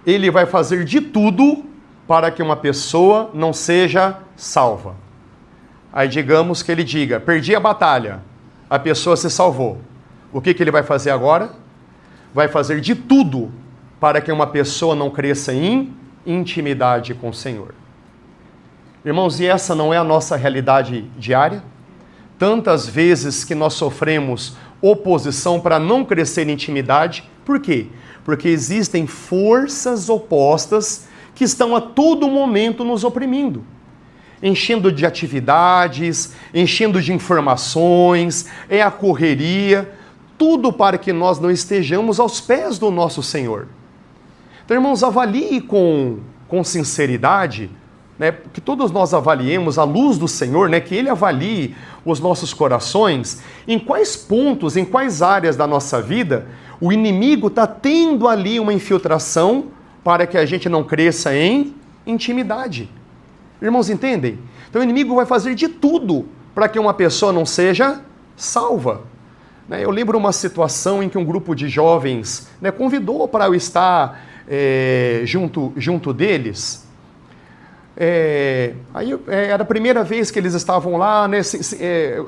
Ele vai fazer de tudo para que uma pessoa não seja salva. Aí digamos que ele diga, perdi a batalha, a pessoa se salvou. O que ele vai fazer agora? Vai fazer de tudo para que uma pessoa não cresça em intimidade com o Senhor. Irmãos, e essa não é a nossa realidade diária? Tantas vezes que nós sofremos oposição para não crescer em intimidade. Por quê? Porque existem forças opostas que estão a todo momento nos oprimindo, enchendo de atividades, enchendo de informações, é a correria, tudo para que nós não estejamos aos pés do nosso Senhor. Então, irmãos, avalie com sinceridade, né, que todos nós avaliemos à luz do Senhor, né, que Ele avalie os nossos corações, em quais pontos, em quais áreas da nossa vida o inimigo está tendo ali uma infiltração para que a gente não cresça em intimidade. Irmãos, entendem? Então o inimigo vai fazer de tudo para que uma pessoa não seja salva. Eu lembro uma situação em que um grupo de jovens, né, convidou para eu estar junto deles. Era a primeira vez que eles estavam lá, né?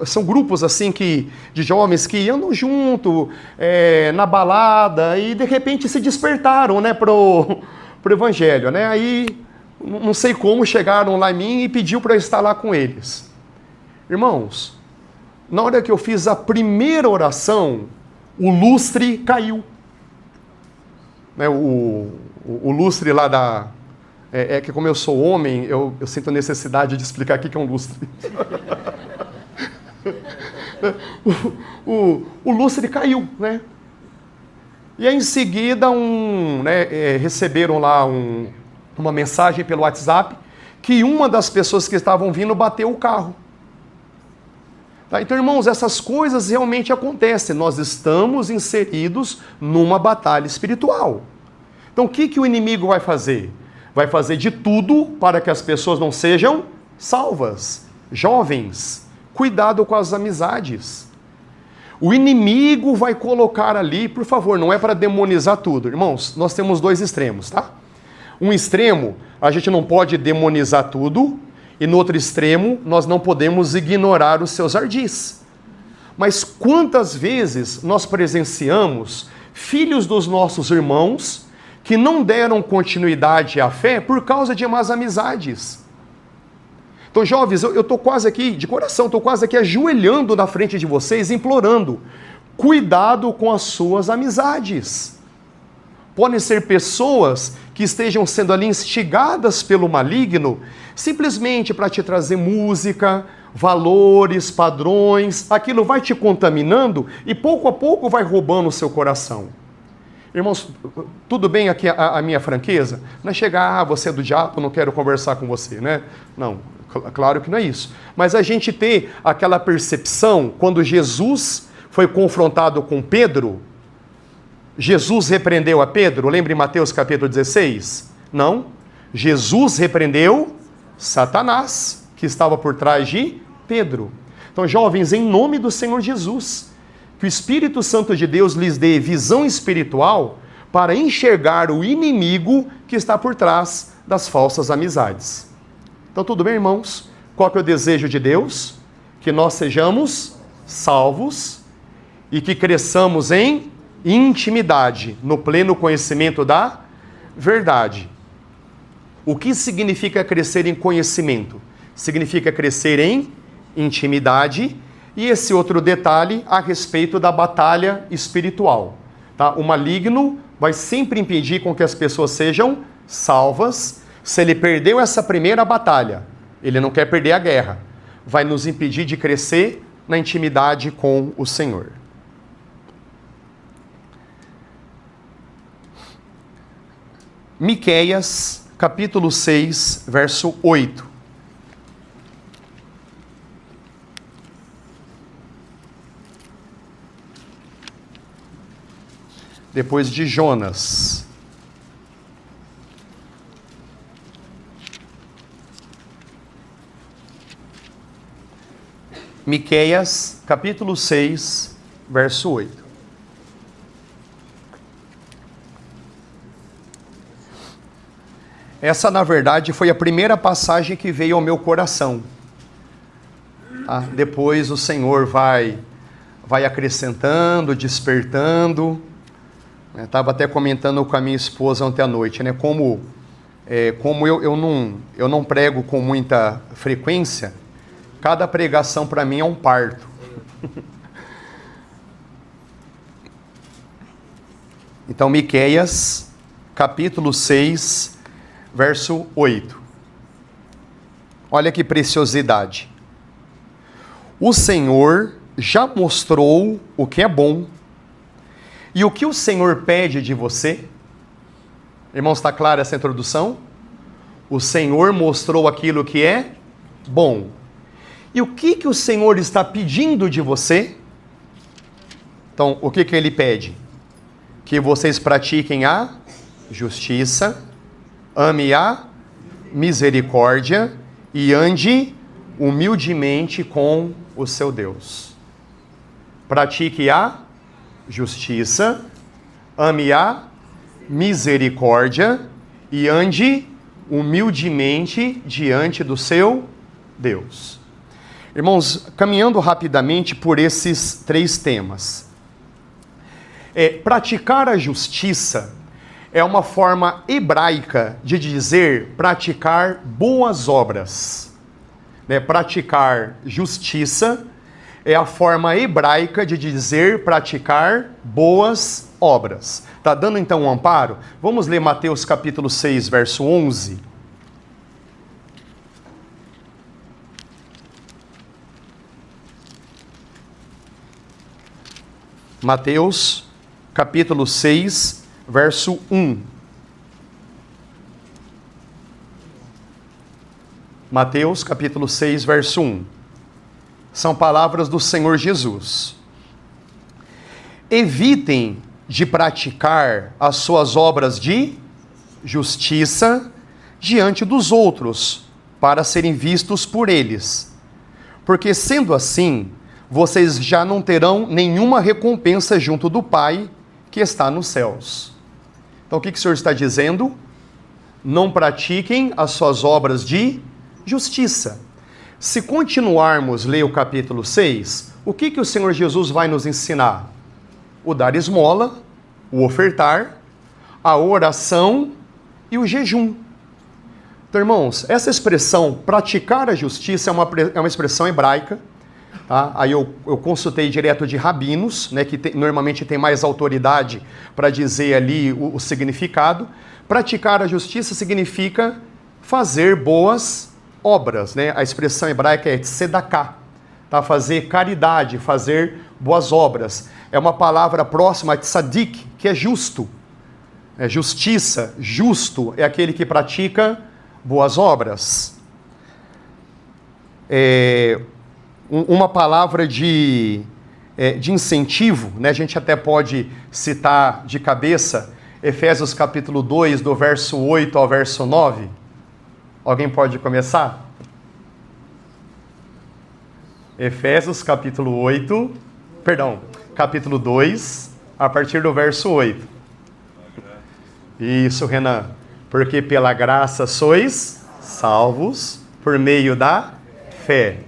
São grupos assim de jovens que andam junto na balada e de repente se despertaram, né, pro evangelho, né? Aí não sei como chegaram lá em mim e pediu para eu estar lá com eles. Irmãos, na hora que eu fiz a primeira oração, o lustre caiu, né? O lustre lá da... que como eu sou homem, eu sinto a necessidade de explicar o que é um lustre. o lustre caiu, né? E aí, em seguida, receberam lá uma mensagem pelo WhatsApp que uma das pessoas que estavam vindo bateu o carro. Tá? Então, irmãos, essas coisas realmente acontecem. Nós estamos inseridos numa batalha espiritual. Então, o que o inimigo vai fazer? Vai fazer de tudo para que as pessoas não sejam salvas. Jovens, cuidado com as amizades. O inimigo vai colocar ali, por favor, não é para demonizar tudo. Irmãos, nós temos dois extremos, tá? Um extremo, a gente não pode demonizar tudo, e no outro extremo, nós não podemos ignorar os seus ardis. Mas quantas vezes nós presenciamos filhos dos nossos irmãos que não deram continuidade à fé por causa de más amizades. Então, jovens, eu estou quase aqui, de coração, estou quase aqui ajoelhando na frente de vocês, implorando, cuidado com as suas amizades. Podem ser pessoas que estejam sendo ali instigadas pelo maligno, simplesmente para te trazer música, valores, padrões, aquilo vai te contaminando e pouco a pouco vai roubando o seu coração. Irmãos, tudo bem aqui a minha franqueza? Não é chegar, você é do diabo, não quero conversar com você, né? Não, claro que não é isso. Mas a gente ter aquela percepção, quando Jesus foi confrontado com Pedro, Jesus repreendeu a Pedro, lembra em Mateus capítulo 16? Não, Jesus repreendeu Satanás, que estava por trás de Pedro. Então, jovens, em nome do Senhor Jesus, que o Espírito Santo de Deus lhes dê visão espiritual para enxergar o inimigo que está por trás das falsas amizades. Então, tudo bem, irmãos? Qual que é o desejo de Deus? Que nós sejamos salvos e que cresçamos em intimidade, no pleno conhecimento da verdade. O que significa crescer em conhecimento? Significa crescer em intimidade. E esse outro detalhe a respeito da batalha espiritual. Tá? O maligno vai sempre impedir com que as pessoas sejam salvas. Se ele perdeu essa primeira batalha, ele não quer perder a guerra. Vai nos impedir de crescer na intimidade com o Senhor. Miqueias, capítulo 6, verso 8. Depois de Jonas. Miqueias, capítulo 6, verso 8. Essa, na verdade, foi a primeira passagem que veio ao meu coração. Tá? Depois o Senhor vai acrescentando, despertando. Estava até comentando com a minha esposa ontem à noite, né? Como eu não prego com muita frequência, cada pregação para mim é um parto. Então, Miqueias, capítulo 6, verso 8. Olha que preciosidade. O Senhor já mostrou o que é bom. E o que o Senhor pede de você? Irmãos, está clara essa introdução? O Senhor mostrou aquilo que é bom. E o que o Senhor está pedindo de você? Então, o que Ele pede? Que vocês pratiquem a justiça, ame a misericórdia e ande humildemente com o seu Deus. Pratique a justiça, ame a misericórdia e ande humildemente diante do seu Deus. Irmãos, caminhando rapidamente por esses 3 temas. Praticar a justiça é uma forma hebraica de dizer praticar boas obras. Praticar justiça é a forma hebraica de dizer praticar boas obras. Está dando então um amparo? Vamos ler Mateus capítulo 6, verso 11. Mateus capítulo 6, verso 1. Mateus capítulo 6, verso 1. São palavras do Senhor Jesus. Evitem de praticar as suas obras de justiça diante dos outros, para serem vistos por eles. Porque sendo assim, vocês já não terão nenhuma recompensa junto do Pai que está nos céus. Então o que o Senhor está dizendo? Não pratiquem as suas obras de justiça. Se continuarmos ler o capítulo 6, o que o Senhor Jesus vai nos ensinar? O dar esmola, o ofertar, a oração e o jejum. Então, irmãos, essa expressão praticar a justiça é uma expressão hebraica. Tá? Aí eu consultei direto de rabinos, né, que normalmente tem mais autoridade para dizer ali o significado. Praticar a justiça significa fazer boas obras. Né? A expressão hebraica é tzedaká, tá? Fazer caridade, fazer boas obras. É uma palavra próxima a tzadik, que é justo. É justiça, justo é aquele que pratica boas obras. Uma palavra de incentivo, né? A gente até pode citar de cabeça Efésios capítulo 2, do verso 8 ao verso 9. Alguém pode começar? Efésios capítulo 2, a partir do verso 8. Isso, Renan. Porque pela graça sois salvos por meio da fé.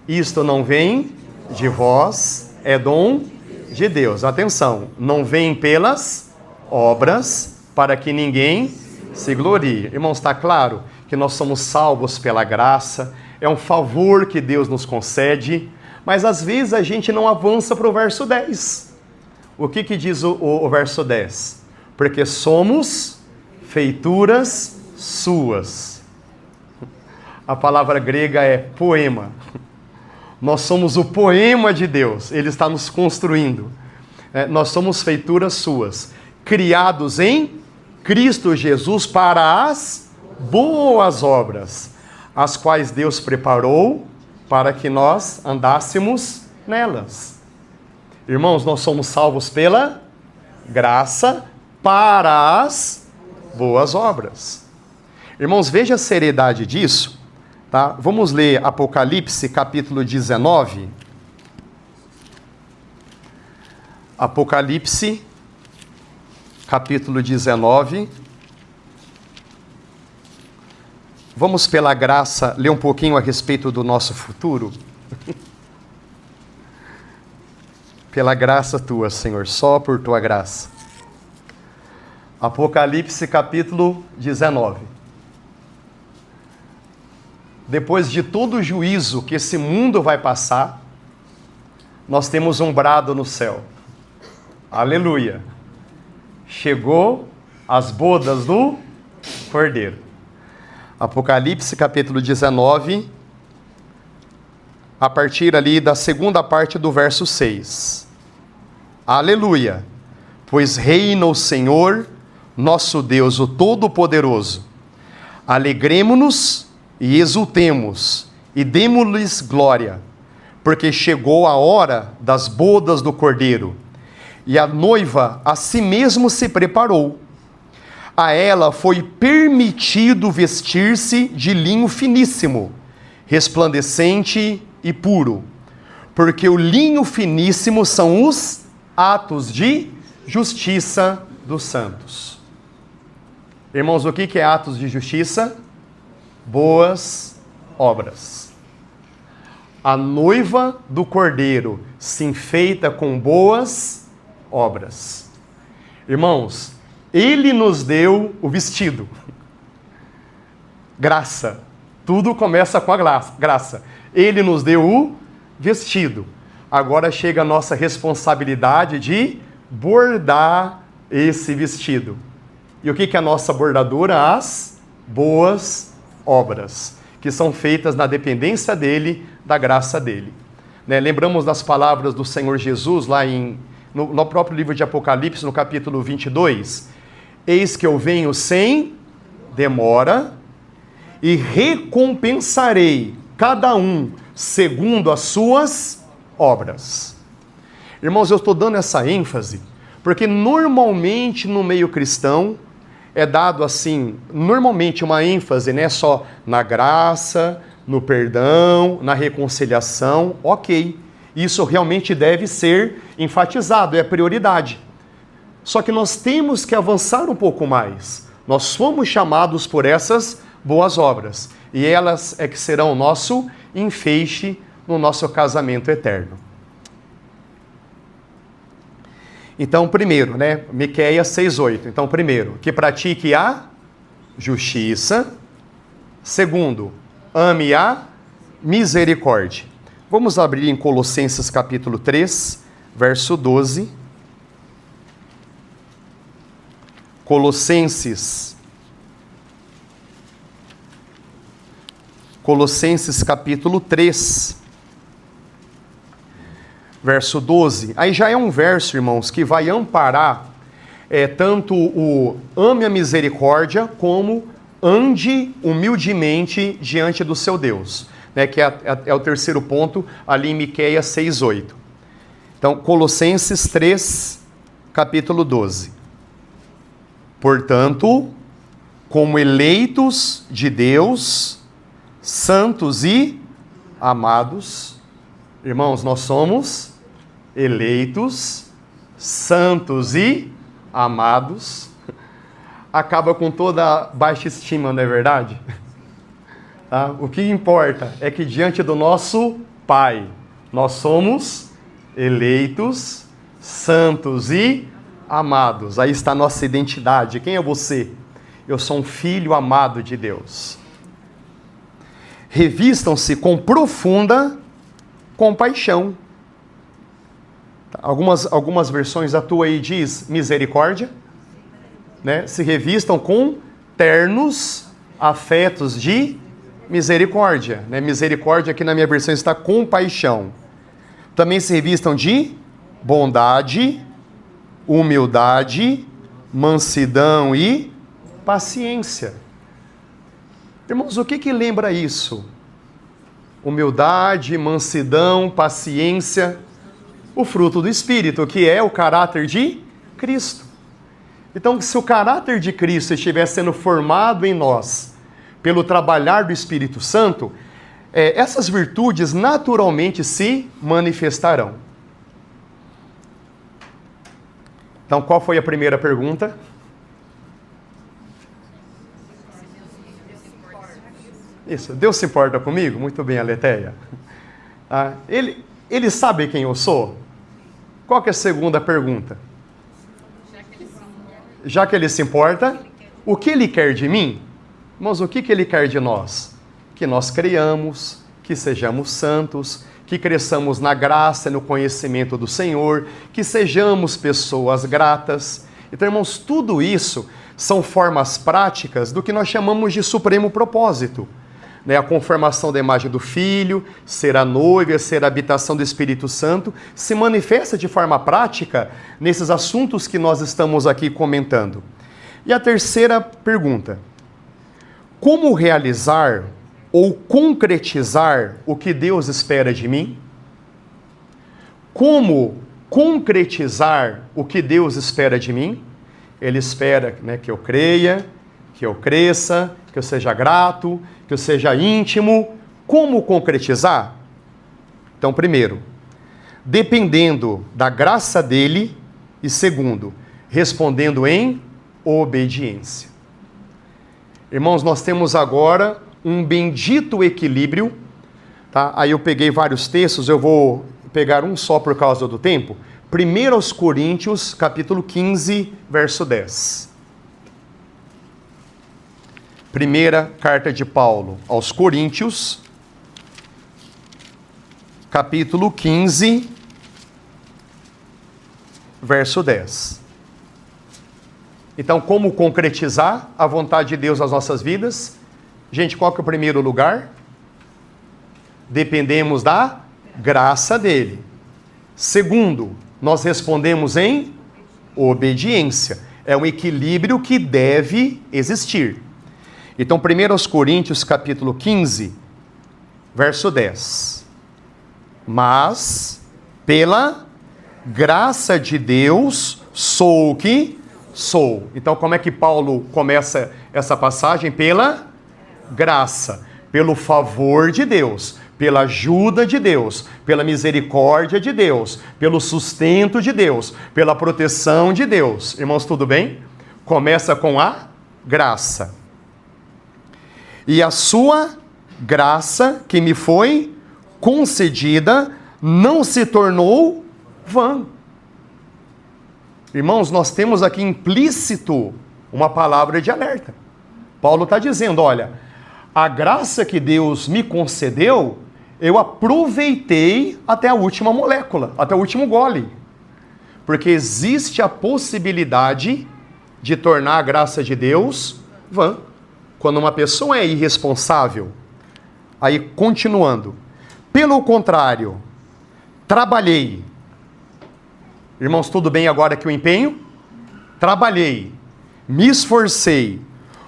Isto não vem de vós, é dom de Deus. Atenção, não vem pelas obras para que ninguém se glorie. Irmãos, está claro que nós somos salvos pela graça, é um favor que Deus nos concede, mas às vezes a gente não avança para o verso 10. O que diz o verso 10? Porque somos feituras suas. A palavra grega é poema. Nós somos o poema de Deus, Ele está nos construindo. Nós somos feituras suas, criados em Cristo Jesus para as boas obras, as quais Deus preparou para que nós andássemos nelas. Irmãos, nós somos salvos pela graça para as boas obras. Irmãos, veja a seriedade disso. Tá? Vamos ler Apocalipse capítulo 19. Apocalipse capítulo 19. Vamos, pela graça, ler um pouquinho a respeito do nosso futuro. Pela graça tua, Senhor, só por tua graça. Apocalipse capítulo 19. Depois de todo o juízo que esse mundo vai passar, nós temos um brado no céu. Aleluia! Chegou as bodas do Cordeiro. Apocalipse capítulo 19, a partir ali da segunda parte do verso 6. Aleluia! Pois reina o Senhor, nosso Deus, o Todo-Poderoso. Alegremo-nos e exultemos, e demo-lhes glória, porque chegou a hora das bodas do Cordeiro, e a noiva a si mesmo se preparou. A ela foi permitido vestir-se de linho finíssimo, resplandecente e puro, porque o linho finíssimo são os atos de justiça dos santos. Irmãos, o que é atos de justiça? Boas obras. A noiva do Cordeiro se enfeita com boas obras. Irmãos, Ele nos deu o vestido. Graça. Tudo começa com a graça. Ele nos deu o vestido. Agora chega a nossa responsabilidade de bordar esse vestido. E o que é a nossa bordadura? As boas obras, que são feitas na dependência dele, da graça dele. Né? Lembramos das palavras do Senhor Jesus lá no próprio livro de Apocalipse, no capítulo 22. Eis que eu venho sem demora e recompensarei cada um segundo as suas obras. Irmãos, eu estou dando essa ênfase porque normalmente no meio cristão é dado assim, normalmente uma ênfase, né, só na graça, no perdão, na reconciliação, ok. Isso realmente deve ser enfatizado, é prioridade. Só que nós temos que avançar um pouco mais. Nós fomos chamados por essas boas obras. E elas é que serão o nosso enfeixe no nosso casamento eterno. Então, primeiro, né? Miqueias 6:8. Então, primeiro, que pratique a justiça. Segundo, ame a misericórdia. Vamos abrir em Colossenses capítulo 3, verso 12. Colossenses capítulo 3, verso 12. Aí já é um verso, irmãos, que vai amparar tanto o ame a misericórdia, como ande humildemente diante do seu Deus, né, que é o terceiro ponto ali em Miqueias 6:8. Então, Colossenses 3, capítulo 12. Portanto, como eleitos de Deus, santos e amados, irmãos, nós somos eleitos, santos e amados. Acaba com toda a baixa estima, não é verdade? Tá? O que importa é que diante do nosso Pai, nós somos eleitos, santos e amados. Aí está a nossa identidade. Quem é você? Eu sou um filho amado de Deus. Revistam-se com profunda compaixão. Algumas versões da tua aí diz misericórdia, né? Se revistam com ternos afetos de misericórdia, né? Misericórdia aqui na minha versão está compaixão. Também se revistam de bondade, humildade, mansidão e paciência. Irmãos, o que lembra isso? Humildade, mansidão, paciência, o fruto do Espírito, que é o caráter de Cristo. Então, se o caráter de Cristo estiver sendo formado em nós pelo trabalhar do Espírito Santo, essas virtudes naturalmente se manifestarão. Então, qual foi a primeira pergunta? Isso, Deus se importa comigo? Muito bem, Aleteia. Ele sabe quem eu sou? Qual que é a segunda pergunta? Já que ele se importa, o que ele quer de mim? Irmãos, o que ele quer de nós? Que nós creiamos, que sejamos santos, que cresçamos na graça e no conhecimento do Senhor, que sejamos pessoas gratas. Então, irmãos, tudo isso são formas práticas do que nós chamamos de supremo propósito. Né? A conformação da imagem do Filho, ser a noiva, ser a habitação do Espírito Santo, se manifesta de forma prática nesses assuntos que nós estamos aqui comentando. E a terceira pergunta: como realizar ou concretizar o que Deus espera de mim? Como concretizar o que Deus espera de mim? Ele espera, né, que eu creia, que eu cresça, que eu seja grato, que eu seja íntimo. Como concretizar? Então, primeiro, dependendo da graça dele, e segundo, respondendo em obediência. Irmãos, nós temos agora um bendito equilíbrio, tá? Aí eu peguei vários textos, eu vou pegar um só por causa do tempo. 1 Coríntios, capítulo 15, verso 10. Primeira carta de Paulo aos Coríntios, capítulo 15, verso 10. Então, como concretizar a vontade de Deus nas nossas vidas? Gente, qual que é o primeiro lugar? Dependemos da graça dele. Segundo, nós respondemos em obediência. É um equilíbrio que deve existir. Então, 1 Coríntios, capítulo 15, verso 10. Mas, pela graça de Deus, sou o que sou. Então, como é que Paulo começa essa passagem? Pela graça, pelo favor de Deus, pela ajuda de Deus, pela misericórdia de Deus, pelo sustento de Deus, pela proteção de Deus. Irmãos, tudo bem? Começa com a graça. E a sua graça que me foi concedida não se tornou vã. Irmãos, nós temos aqui implícito uma palavra de alerta. Paulo está dizendo, olha, a graça que Deus me concedeu, eu aproveitei até a última molécula, até o último gole. Porque existe a possibilidade de tornar a graça de Deus vã. Quando uma pessoa é irresponsável, aí continuando, pelo contrário, trabalhei. Irmãos, tudo bem agora que o empenho? Trabalhei, me esforcei,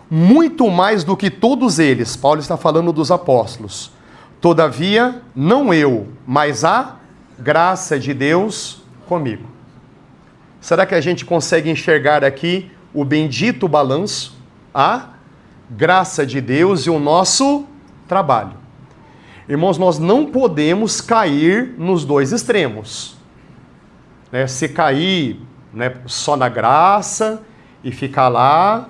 muito mais do que todos eles. Paulo está falando dos apóstolos. Todavia, não eu, mas a graça de Deus comigo. Será que a gente consegue enxergar aqui o bendito balanço? A graça de Deus e o nosso trabalho. Irmãos, nós não podemos cair nos dois extremos. Se cair só na graça e ficar lá,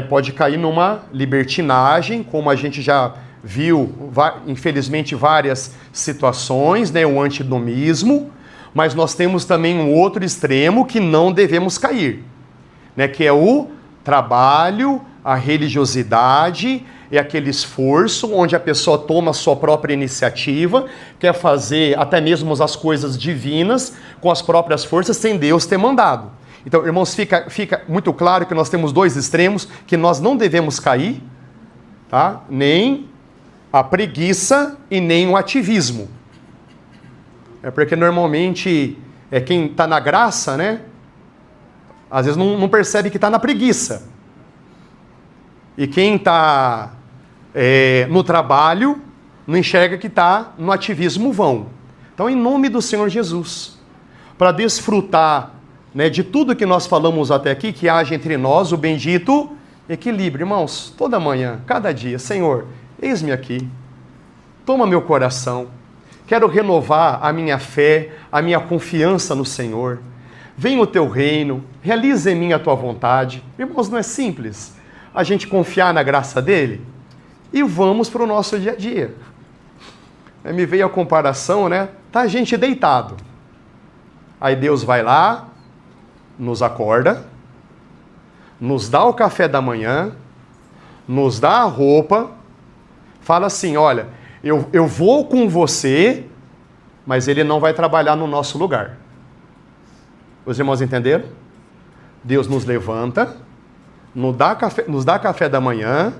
pode cair numa libertinagem, como a gente já viu, infelizmente, várias situações, o antinomismo, mas nós temos também um outro extremo que não devemos cair, que é o trabalho, a religiosidade e aquele esforço onde a pessoa toma a sua própria iniciativa, quer fazer até mesmo as coisas divinas com as próprias forças, sem Deus ter mandado. Então, irmãos, fica muito claro que nós temos dois extremos, que nós não devemos cair, tá? Nem a preguiça e nem o ativismo. É porque normalmente quem está na graça, às vezes não percebe que está na preguiça. E quem está no trabalho não enxerga que está no ativismo vão. Então, em nome do Senhor Jesus, para desfrutar de tudo que nós falamos até aqui, que haja entre nós o bendito equilíbrio. Irmãos, toda manhã, cada dia, Senhor, eis-me aqui, toma meu coração, quero renovar a minha fé, a minha confiança no Senhor. Venha o teu reino, realize em mim a tua vontade. Irmãos, não é simples a gente confiar na graça dele? E vamos para o nosso dia a dia. Me veio a comparação, tá a gente deitado. Aí Deus vai lá, nos acorda, nos dá o café da manhã, nos dá a roupa, fala assim, olha, eu vou com você, mas ele não vai trabalhar no nosso lugar. Os irmãos entenderam? Deus nos levanta, nos dá café da manhã,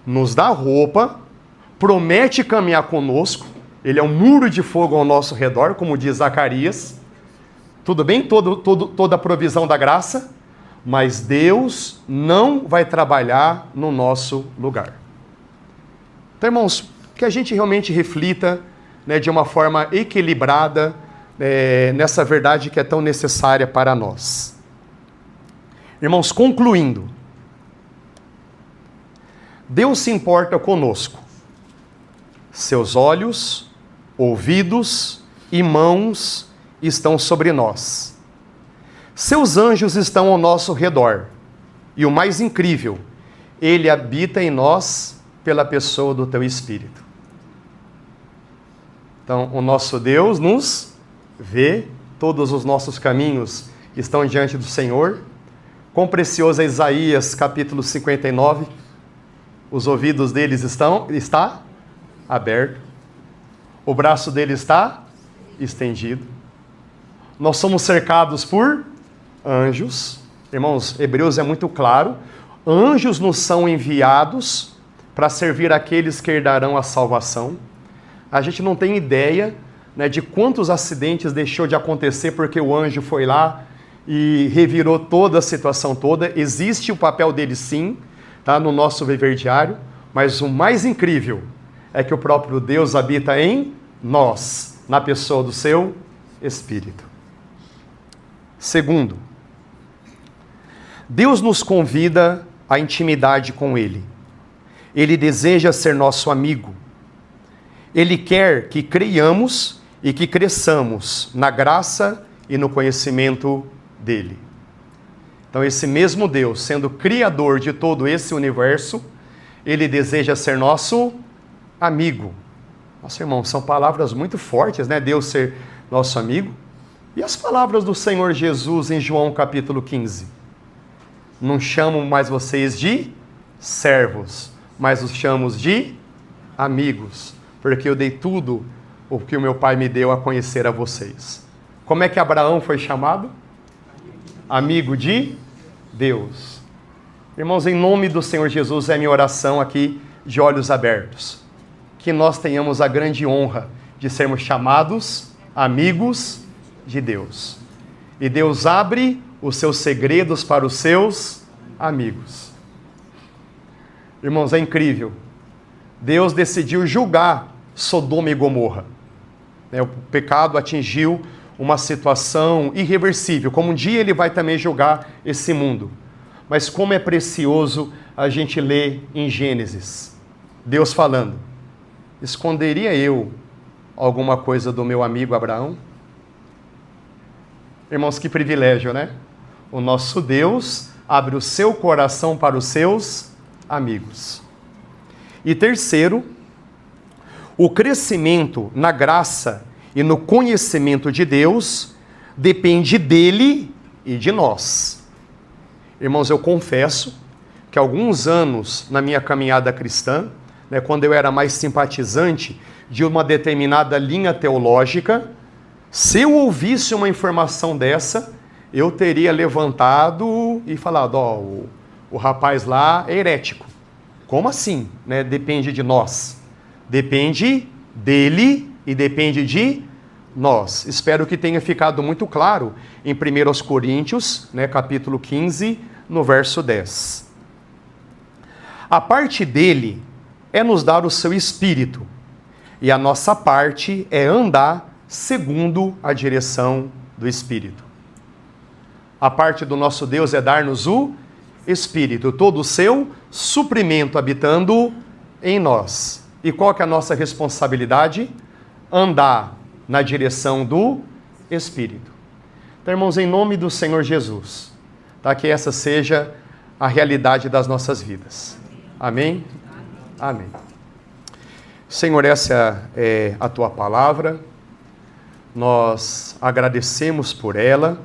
nos dá roupa, promete caminhar conosco, ele é um muro de fogo ao nosso redor, como diz Zacarias. Tudo bem? Toda a provisão da graça, mas Deus não vai trabalhar no nosso lugar. Então, irmãos, que a gente realmente reflita de uma forma equilibrada nessa verdade que é tão necessária para nós. Irmãos, concluindo, Deus se importa conosco. Seus olhos, ouvidos e mãos estão sobre nós. Seus anjos estão ao nosso redor. E o mais incrível, ele habita em nós pela pessoa do teu Espírito. Então, o nosso Deus nos vê, todos os nossos caminhos estão diante do Senhor. Quão precioso é Isaías, capítulo 59, os ouvidos deles está aberto, o braço dele está estendido. Nós somos cercados por anjos. Irmãos, Hebreus é muito claro. Anjos nos são enviados para servir aqueles que herdarão a salvação. A gente não tem ideia de quantos acidentes deixou de acontecer porque o anjo foi lá e revirou toda a situação toda. Existe o papel dele sim, tá, no nosso viver diário, mas o mais incrível é que o próprio Deus habita em nós, na pessoa do seu Espírito. Segundo, Deus nos convida à intimidade com Ele. Ele deseja ser nosso amigo. Ele quer que creiamos e que cresçamos na graça e no conhecimento dEle. Então, esse mesmo Deus, sendo criador de todo esse universo, Ele deseja ser nosso amigo. Nossa, irmão, são palavras muito fortes, Deus ser nosso amigo. E as palavras do Senhor Jesus em João capítulo 15? Não chamo mais vocês de servos, mas os chamo de amigos, porque eu dei tudo o que o meu Pai me deu a conhecer a vocês. Como é que Abraão foi chamado? Amigo de Deus. Irmãos, em nome do Senhor Jesus, é minha oração aqui de olhos abertos. Que nós tenhamos a grande honra de sermos chamados amigos de Deus. E Deus abre os seus segredos para os seus amigos. Irmãos, é incrível. Deus decidiu julgar Sodoma e Gomorra. O pecado atingiu uma situação irreversível, como um dia ele vai também julgar esse mundo. Mas como é precioso a gente ler em Gênesis, Deus falando: esconderia eu alguma coisa do meu amigo Abraão? Irmãos, que privilégio, né? O nosso Deus abre o seu coração para os seus amigos. E terceiro, o crescimento na graça e no conhecimento de Deus depende dele e de nós. Irmãos, eu confesso que alguns anos na minha caminhada cristã, quando eu era mais simpatizante de uma determinada linha teológica, se eu ouvisse uma informação dessa, eu teria levantado e falado: o rapaz lá é herético. Como assim? Depende de nós. Depende dele e depende de nós. Espero que tenha ficado muito claro em 1 Coríntios, capítulo 15, no verso 10. A parte dele é nos dar o seu espírito, e a nossa parte é andar segundo a direção do Espírito. A parte do nosso Deus é dar-nos o Espírito, todo o seu suprimento habitando em nós. E qual que é a nossa responsabilidade? Andar na direção do Espírito. Então, irmãos, em nome do Senhor Jesus, que essa seja a realidade das nossas vidas. Amém? Amém. Senhor, essa é a Tua palavra. Nós agradecemos por ela.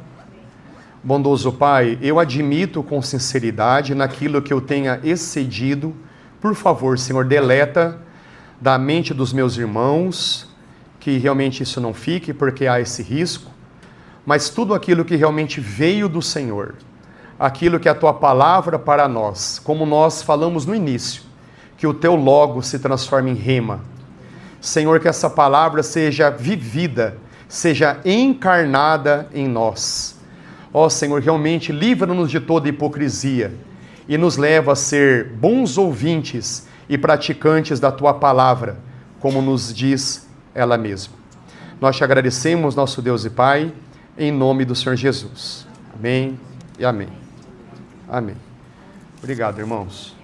Bondoso Pai, eu admito com sinceridade naquilo que eu tenha excedido. Por favor, Senhor, deleta da mente dos meus irmãos, que realmente isso não fique, porque há esse risco, mas tudo aquilo que realmente veio do Senhor, aquilo que é a Tua palavra para nós, como nós falamos no início, que o Teu logo se transforme em rema. Senhor, que essa palavra seja vivida, seja encarnada em nós. Ó Senhor, realmente livra-nos de toda hipocrisia e nos leva a ser bons ouvintes e praticantes da Tua palavra, como nos diz ela mesma. Nós te agradecemos, nosso Deus e Pai, em nome do Senhor Jesus. Amém e amém. Amém. Obrigado, irmãos.